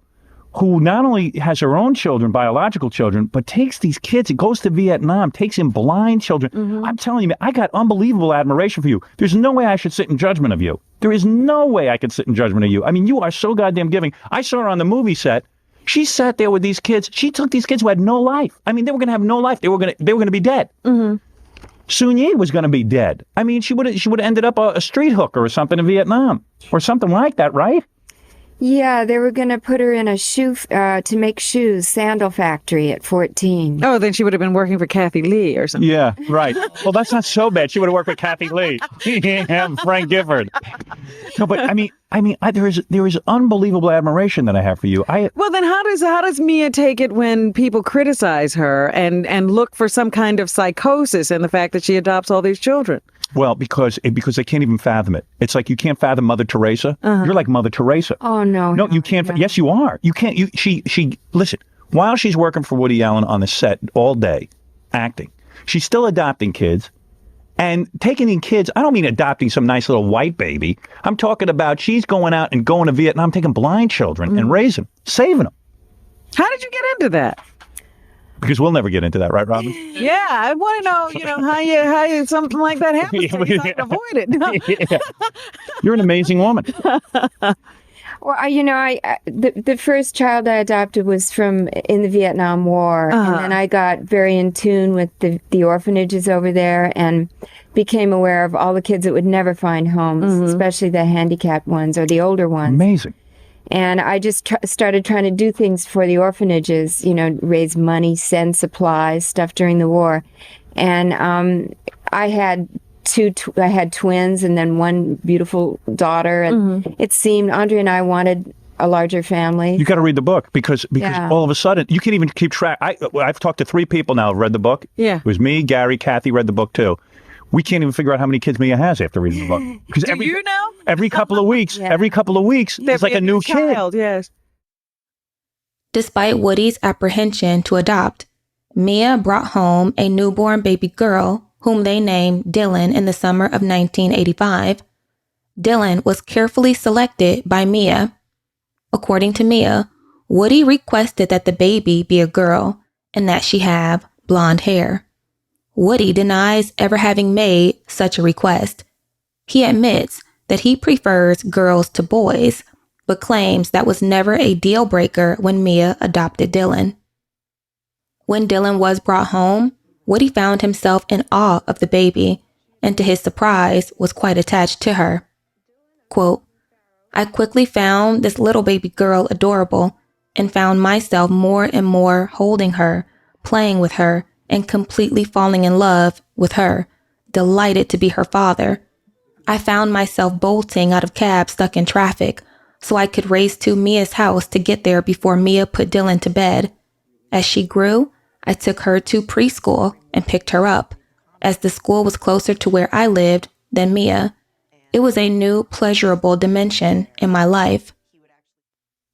who not only has her own children, biological children, but takes these kids and goes to Vietnam, takes in blind children. I'm telling you, I got unbelievable admiration for you. There's no way I should sit in judgment of you. There is no way I could sit in judgment of you. I mean, you are so goddamn giving. I saw her on the movie set. She sat there with these kids. She took these kids who had no life. I mean, they were going to have no life. They were going to be dead. Sun Yi was going to be dead. I mean, she would have ended up a street hooker or something in Vietnam or something like that, right? Yeah, they were going to put her in a to make shoes, sandal factory at 14. Oh, then she would have been working for Kathy Lee or something. Yeah, right. Well, that's not so bad. She would have worked with Kathy Lee and Frank Gifford. No, but I mean, there is unbelievable admiration that I have for you. Well, then how does Mia take it when people criticize her and look for some kind of psychosis in the fact that she adopts all these children? Well, because they can't even fathom it. It's like you can't fathom Mother Teresa. You're like Mother Teresa. Oh, no. No, you can't. Yes, you are. You can't. She listen, while she's working for Woody Allen on the set all day, acting, she's still adopting kids. And taking in kids, I don't mean adopting some nice little white baby. I'm talking about she's going out and going to Vietnam, taking blind children and raising them, saving them. How did you get into that? Because we'll never get into that, right, Robin? Yeah, I want to know, how you something like that happens. You can avoid it. Yeah. You're an amazing woman. Well, the first child I adopted was from in the Vietnam War, and then I got very in tune with the orphanages over there and became aware of all the kids that would never find homes, especially the handicapped ones or the older ones. Amazing. And I just started trying to do things for the orphanages, raise money, send supplies, stuff during the war. And I had I had twins and then one beautiful daughter. And it seemed Andre and I wanted a larger family. You got to read the book because all of a sudden you can't even keep track. I've talked to 3 people now who read the book. Yeah. It was me, Gary, Kathy read the book too. We can't even figure out how many kids Mia has after reading the book. Because every couple of weeks, there's like a new child. kid. Yes. Despite Woody's apprehension to adopt, Mia brought home a newborn baby girl whom they named Dylan in the summer of 1985. Dylan was carefully selected by Mia. According to Mia, Woody requested that the baby be a girl and that she have blonde hair. Woody denies ever having made such a request. He admits that he prefers girls to boys, but claims that was never a deal breaker when Mia adopted Dylan. When Dylan was brought home, Woody found himself in awe of the baby, and to his surprise was quite attached to her. Quote, I quickly found this little baby girl adorable and found myself more and more holding her, playing with her, and completely falling in love with her, delighted to be her father. I found myself bolting out of cabs stuck in traffic so I could race to Mia's house to get there before Mia put Dylan to bed. As she grew, I took her to preschool and picked her up, as the school was closer to where I lived than Mia. It was a new, pleasurable dimension in my life.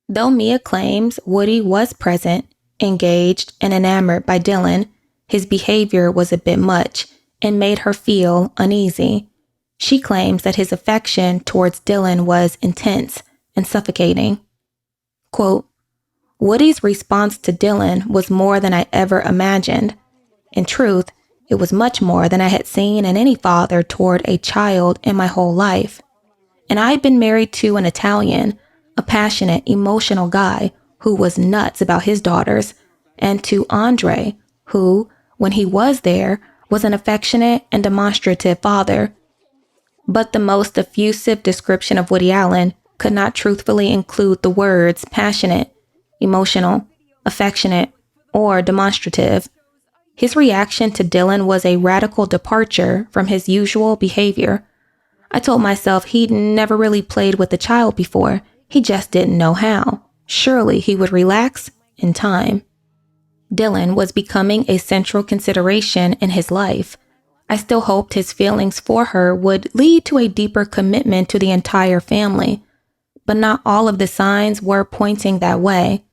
Though Mia claims Woody was present, engaged, and enamored by Dylan, his behavior was a bit much and made her feel uneasy. She claims that his affection towards Dylan was intense and suffocating. Quote, Woody's response to Dylan was more than I ever imagined. In truth, it was much more than I had seen in any father toward a child in my whole life. And I had been married to an Italian, a passionate, emotional guy who was nuts about his daughters, and to Andre, who, when he was there, was an affectionate and demonstrative father. But the most effusive description of Woody Allen could not truthfully include the words passionate, emotional, affectionate, or demonstrative. His reaction to Dylan was a radical departure from his usual behavior. I told myself he'd never really played with a child before. He just didn't know how. Surely he would relax in time. Dylan was becoming a central consideration in his life. I still hoped his feelings for her would lead to a deeper commitment to the entire family, but not all of the signs were pointing that way.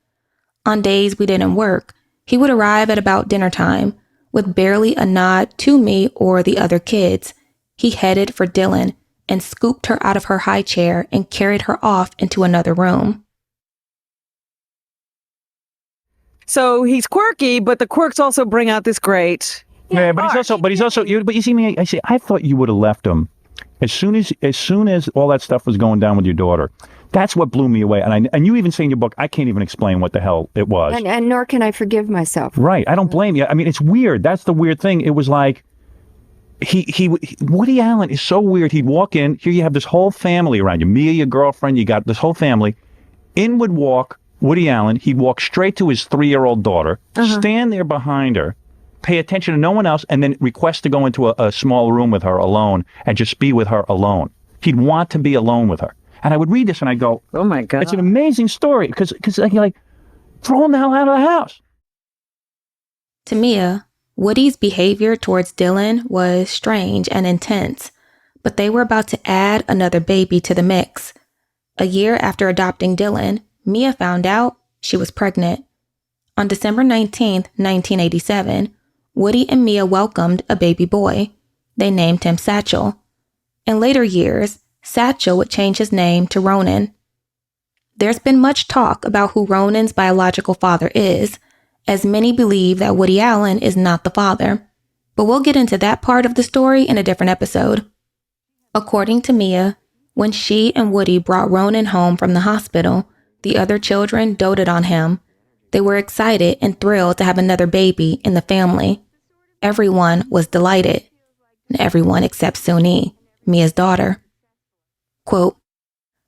On days we didn't work, he would arrive at about dinner time, with barely a nod to me or the other kids. He headed for Dylan and scooped her out of her high chair and carried her off into another room. So he's quirky, but the quirks also bring out this great. Yeah, but he's also. But you see me. I thought you would have left him as soon as all that stuff was going down with your daughter. That's what blew me away. And you even say in your book, I can't even explain what the hell it was. And nor can I forgive myself. Right. I don't blame you. I mean, it's weird. That's the weird thing. It was like Woody Allen is so weird. He'd walk in. Here you have this whole family around you. Mia, your girlfriend. You got this whole family. In would walk Woody Allen. He'd walk straight to his 3-year-old daughter, stand there behind her, pay attention to no one else, and then request to go into a small room with her alone and just be with her alone. He'd want to be alone with her. And I would read this and I'd go, oh my God. It's an amazing story because like, throw him the hell out of the house. To Mia, Woody's behavior towards Dylan was strange and intense, but they were about to add another baby to the mix. A year after adopting Dylan, Mia found out she was pregnant. On December 19th, 1987, Woody and Mia welcomed a baby boy. They named him Satchel. In later years, Satchel would change his name to Ronan. There's been much talk about who Ronan's biological father is, as many believe that Woody Allen is not the father. But we'll get into that part of the story in a different episode. According to Mia, when she and Woody brought Ronan home from the hospital, the other children doted on him. They were excited and thrilled to have another baby in the family. Everyone was delighted. Everyone except Suni, Mia's daughter. Quote,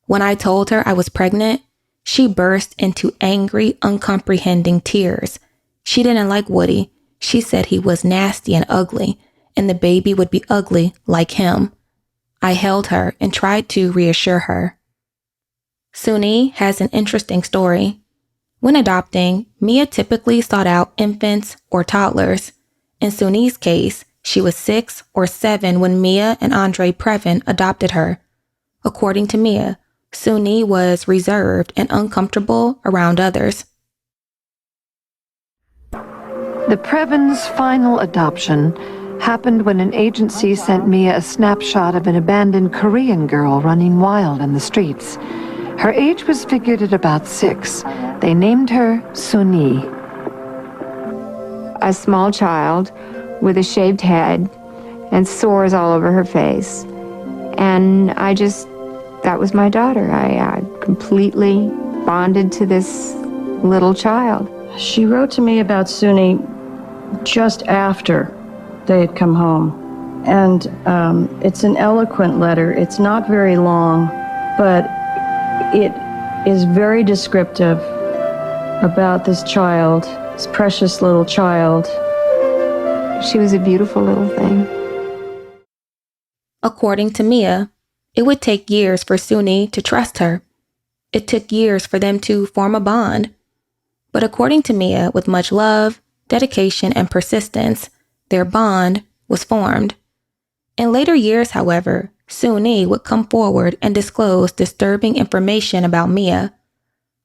when I told her I was pregnant, she burst into angry, uncomprehending tears. She didn't like Woody. She said he was nasty and ugly, and the baby would be ugly like him. I held her and tried to reassure her. Suni has an interesting story. When adopting, Mia typically sought out infants or toddlers. In Suni's case, she was 6 or 7 when Mia and Andre Previn adopted her. According to Mia, Suni was reserved and uncomfortable around others. The Previns' final adoption happened when an agency sent Mia a snapshot of an abandoned Korean girl running wild in the streets. Her age was figured at about 6. They named her Suni. A small child with a shaved head and sores all over her face. And that was my daughter. I completely bonded to this little child. She wrote to me about Suni just after they had come home. And it's an eloquent letter. It's not very long, but it is very descriptive about this child, this precious little child. She was a beautiful little thing. According to Mia, it would take years for Suni to trust her. It took years for them to form a bond. But according to Mia, with much love, dedication, and persistence, their bond was formed. In later years, however, Suni would come forward and disclose disturbing information about Mia.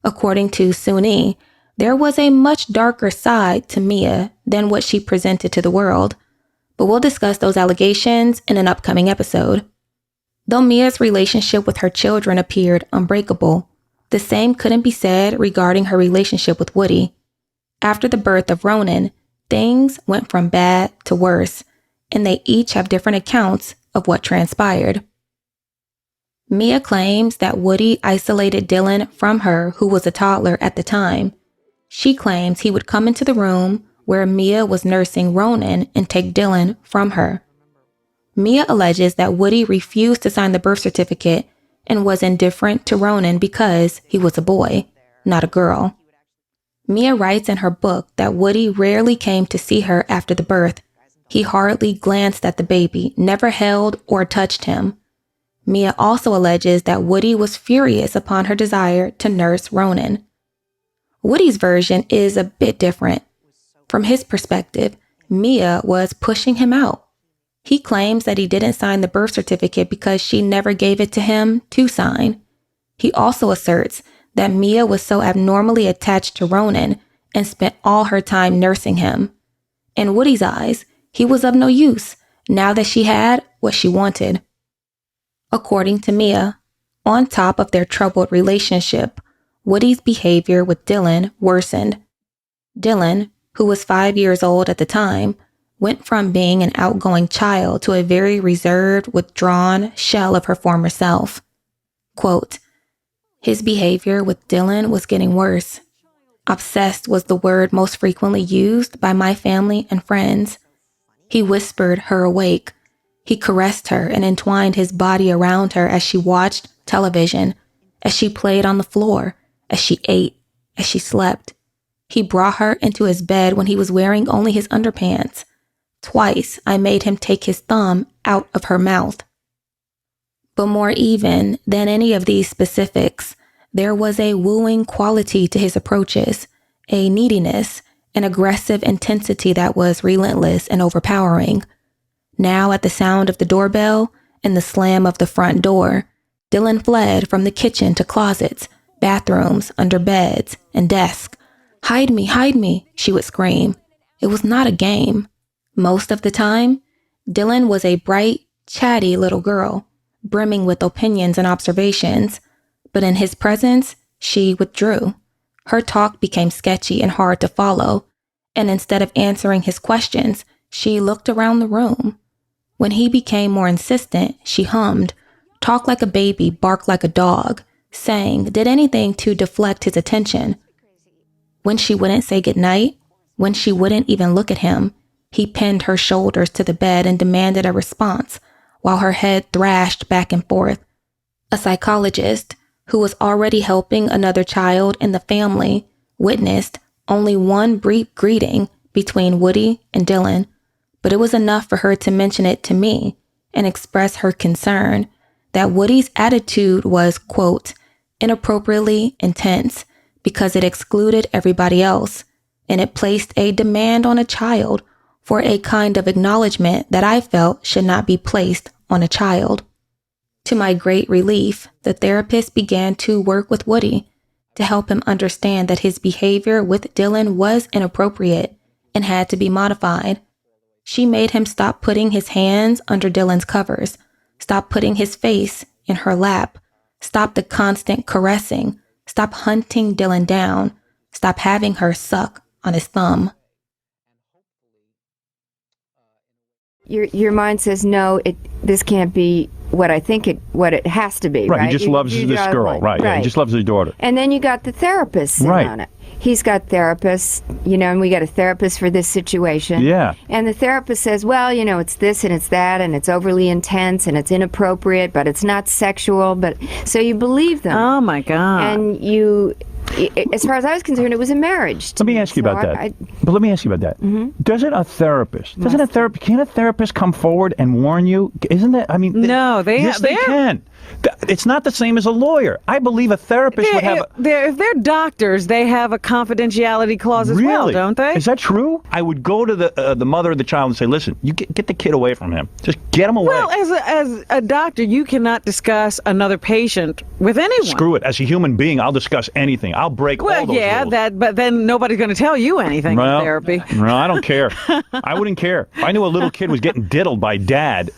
According to Suni, there was a much darker side to Mia than what she presented to the world. But we'll discuss those allegations in an upcoming episode. Though Mia's relationship with her children appeared unbreakable, the same couldn't be said regarding her relationship with Woody. After the birth of Ronan, things went from bad to worse, and they each have different accounts of what transpired. Mia claims that Woody isolated Dylan from her, who was a toddler at the time. She claims he would come into the room where Mia was nursing Ronan and take Dylan from her. Mia alleges that Woody refused to sign the birth certificate and was indifferent to Ronan because he was a boy, not a girl. Mia writes in her book that Woody rarely came to see her after the birth. He hardly glanced at the baby, never held or touched him. Mia also alleges that Woody was furious upon her desire to nurse Ronan. Woody's version is a bit different. From his perspective, Mia was pushing him out. He claims that he didn't sign the birth certificate because she never gave it to him to sign. He also asserts that Mia was so abnormally attached to Ronan and spent all her time nursing him. In Woody's eyes, he was of no use now that she had what she wanted. According to Mia, on top of their troubled relationship, Woody's behavior with Dylan worsened. Dylan, who was 5 years old at the time, went from being an outgoing child to a very reserved, withdrawn shell of her former self. Quote, his behavior with Dylan was getting worse. Obsessed was the word most frequently used by my family and friends. He whispered her awake. He caressed her and entwined his body around her as she watched television, as she played on the floor, as she ate, as she slept. He brought her into his bed when he was wearing only his underpants. Twice, I made him take his thumb out of her mouth. But more even than any of these specifics, there was a wooing quality to his approaches, a neediness, an aggressive intensity that was relentless and overpowering. Now, at the sound of the doorbell and the slam of the front door, Dylan fled from the kitchen to closets, bathrooms, under beds, and desks. Hide me, she would scream. It was not a game. Most of the time, Dylan was a bright, chatty little girl, brimming with opinions and observations. But in his presence, she withdrew. Her talk became sketchy and hard to follow, and instead of answering his questions, she looked around the room. When he became more insistent, she hummed, talked like a baby, barked like a dog, sang, did anything to deflect his attention. When she wouldn't say goodnight, when she wouldn't even look at him, he pinned her shoulders to the bed and demanded a response, while her head thrashed back and forth. A psychologist, who was already helping another child in the family, witnessed only one brief greeting between Woody and Dylan, but it was enough for her to mention it to me and express her concern that Woody's attitude was, quote, inappropriately intense because it excluded everybody else, and it placed a demand on a child for a kind of acknowledgement that I felt should not be placed on a child. To my great relief, the therapist began to work with Woody to help him understand that his behavior with Dylan was inappropriate and had to be modified. She made him stop putting his hands under Dylan's covers, stop putting his face in her lap, stop the constant caressing, stop hunting Dylan down, stop having her suck on his thumb. Your mind says, no, this can't be what I think what it has to be, right? Right, he just loves this girl, right. Yeah, he just loves his daughter. And then you got the therapist on it. He's got therapists, and we got a therapist for this situation. Yeah. And the therapist says, well, it's this and it's that, and it's overly intense and it's inappropriate, but it's not sexual. But so you believe them. Oh my God. And as far as I was concerned, it was a marriage. Let me ask you about that. But let me ask you about that. Mm-hmm. Can a therapist come forward and warn you? Isn't that, no, they can. It's not the same as a lawyer. I believe a therapist would have... If they're doctors, they have a confidentiality clause as well, don't they? Is that true? I would go to the mother of the child and say, listen, you get the kid away from him. Just get him away. Well, as a doctor, you cannot discuss another patient with anyone. Screw it. As a human being, I'll discuss anything. I'll break all those rules. But then nobody's going to tell you anything in therapy. No, I don't care. I wouldn't care. If I knew a little kid was getting diddled by dad,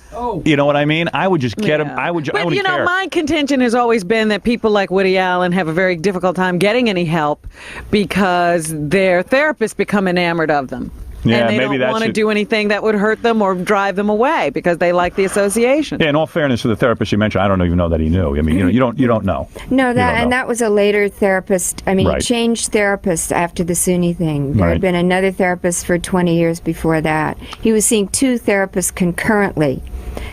you know what I mean? I would just get him. I wouldn't care. My contention has always been that people like Woody Allen have a very difficult time getting any help because their therapists become enamored of them. Yeah, and they don't want to do anything that would hurt them or drive them away because they like the association. Yeah, in all fairness to the therapist you mentioned, I don't even know that he knew. I mean, you don't know. No, that was a later therapist. I mean, he changed therapists after the SUNY thing. There had been another therapist for 20 years before that. He was seeing two therapists concurrently.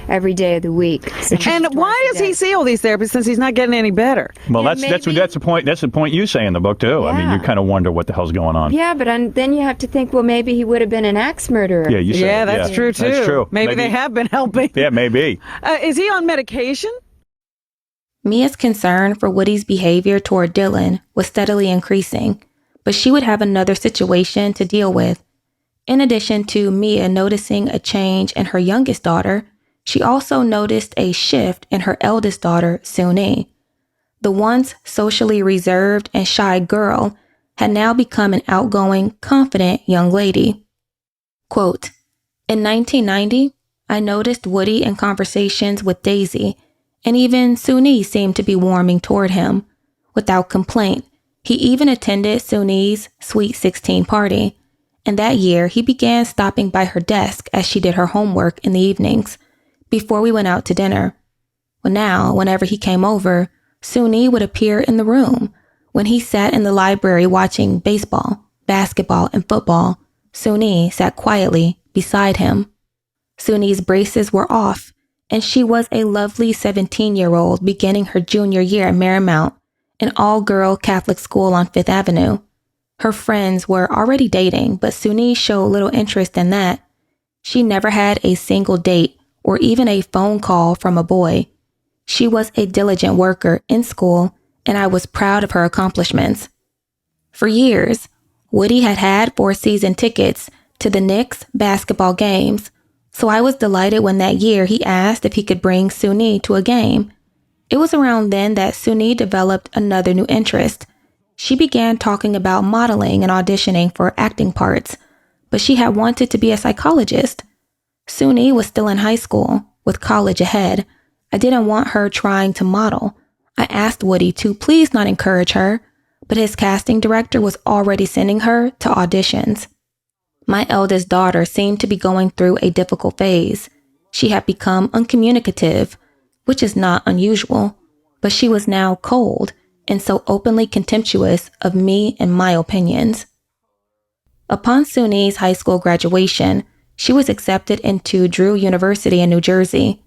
every day of the week. And why does he see all these therapists since he's not getting any better? Well, that's the point. That's the point you say in the book too. I mean, you kind of wonder what the hell's going on. Yeah, but then you have to think, well, maybe he would have been an axe murderer. Yeah, you say that's true too. That's true. Maybe they have been helping. Yeah, maybe. Is he on medication? Mia's concern for Woody's behavior toward Dylan was steadily increasing, but she would have another situation to deal with. In addition to Mia noticing a change in her youngest daughter, she also noticed a shift in her eldest daughter, Suni. The once socially reserved and shy girl had now become an outgoing, confident young lady. Quote, in 1990, I noticed Woody in conversations with Daisy, and even Suni seemed to be warming toward him. Without complaint, he even attended Suni's Sweet 16 party, and that year he began stopping by her desk as she did her homework in the evenings, before we went out to dinner. Well, now, whenever he came over, Suni would appear in the room. When he sat in the library watching baseball, basketball, and football, Suni sat quietly beside him. Suni's braces were off, and she was a lovely 17-year-old beginning her junior year at Marymount, an all-girl Catholic school on Fifth Avenue. Her friends were already dating, but Suni showed little interest in that. She never had a single date or even a phone call from a boy. She was a diligent worker in school, and I was proud of her accomplishments. For years, Woody had 4 season tickets to the Knicks basketball games, so I was delighted when that year he asked if he could bring Suni to a game. It was around then that Suni developed another new interest. She began talking about modeling and auditioning for acting parts, but she had wanted to be a psychologist. Suni was still in high school, with college ahead. I didn't want her trying to model. I asked Woody to please not encourage her, but his casting director was already sending her to auditions. My eldest daughter seemed to be going through a difficult phase. She had become uncommunicative, which is not unusual, but she was now cold and so openly contemptuous of me and my opinions. Upon Suni's high school graduation, she was accepted into Drew University in New Jersey.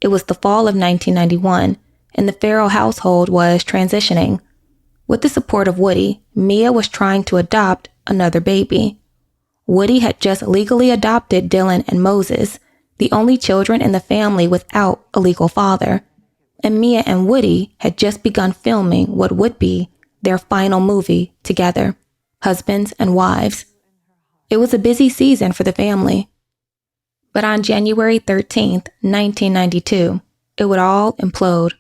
It was the fall of 1991, and the Farrow household was transitioning. With the support of Woody, Mia was trying to adopt another baby. Woody had just legally adopted Dylan and Moses, the only children in the family without a legal father, and Mia and Woody had just begun filming what would be their final movie together, husbands and wives. It was a busy season for the family. But on January 13th, 1992, it would all implode.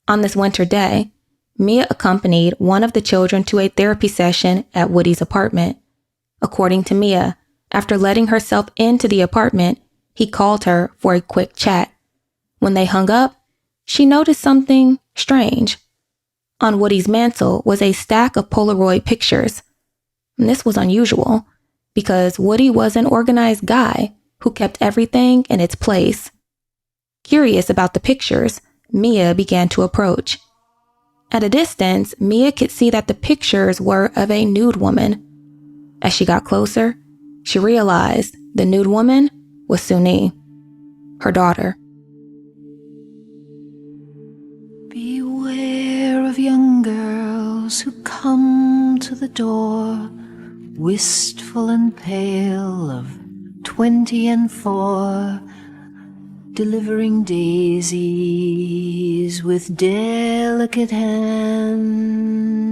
On this winter day, Mia accompanied one of the children to a therapy session at Woody's apartment. According to Mia, after letting herself into the apartment, he called her for a quick chat. When they hung up, she noticed something strange. On Woody's mantle was a stack of Polaroid pictures. And this was unusual, because Woody was an organized guy who kept everything in its place. Curious about the pictures, Mia began to approach. At a distance, Mia could see that the pictures were of a nude woman. As she got closer, she realized the nude woman was Suni, her daughter. Beware of young girls who come to the door, wistful and pale, of 24, delivering daisies with delicate hands.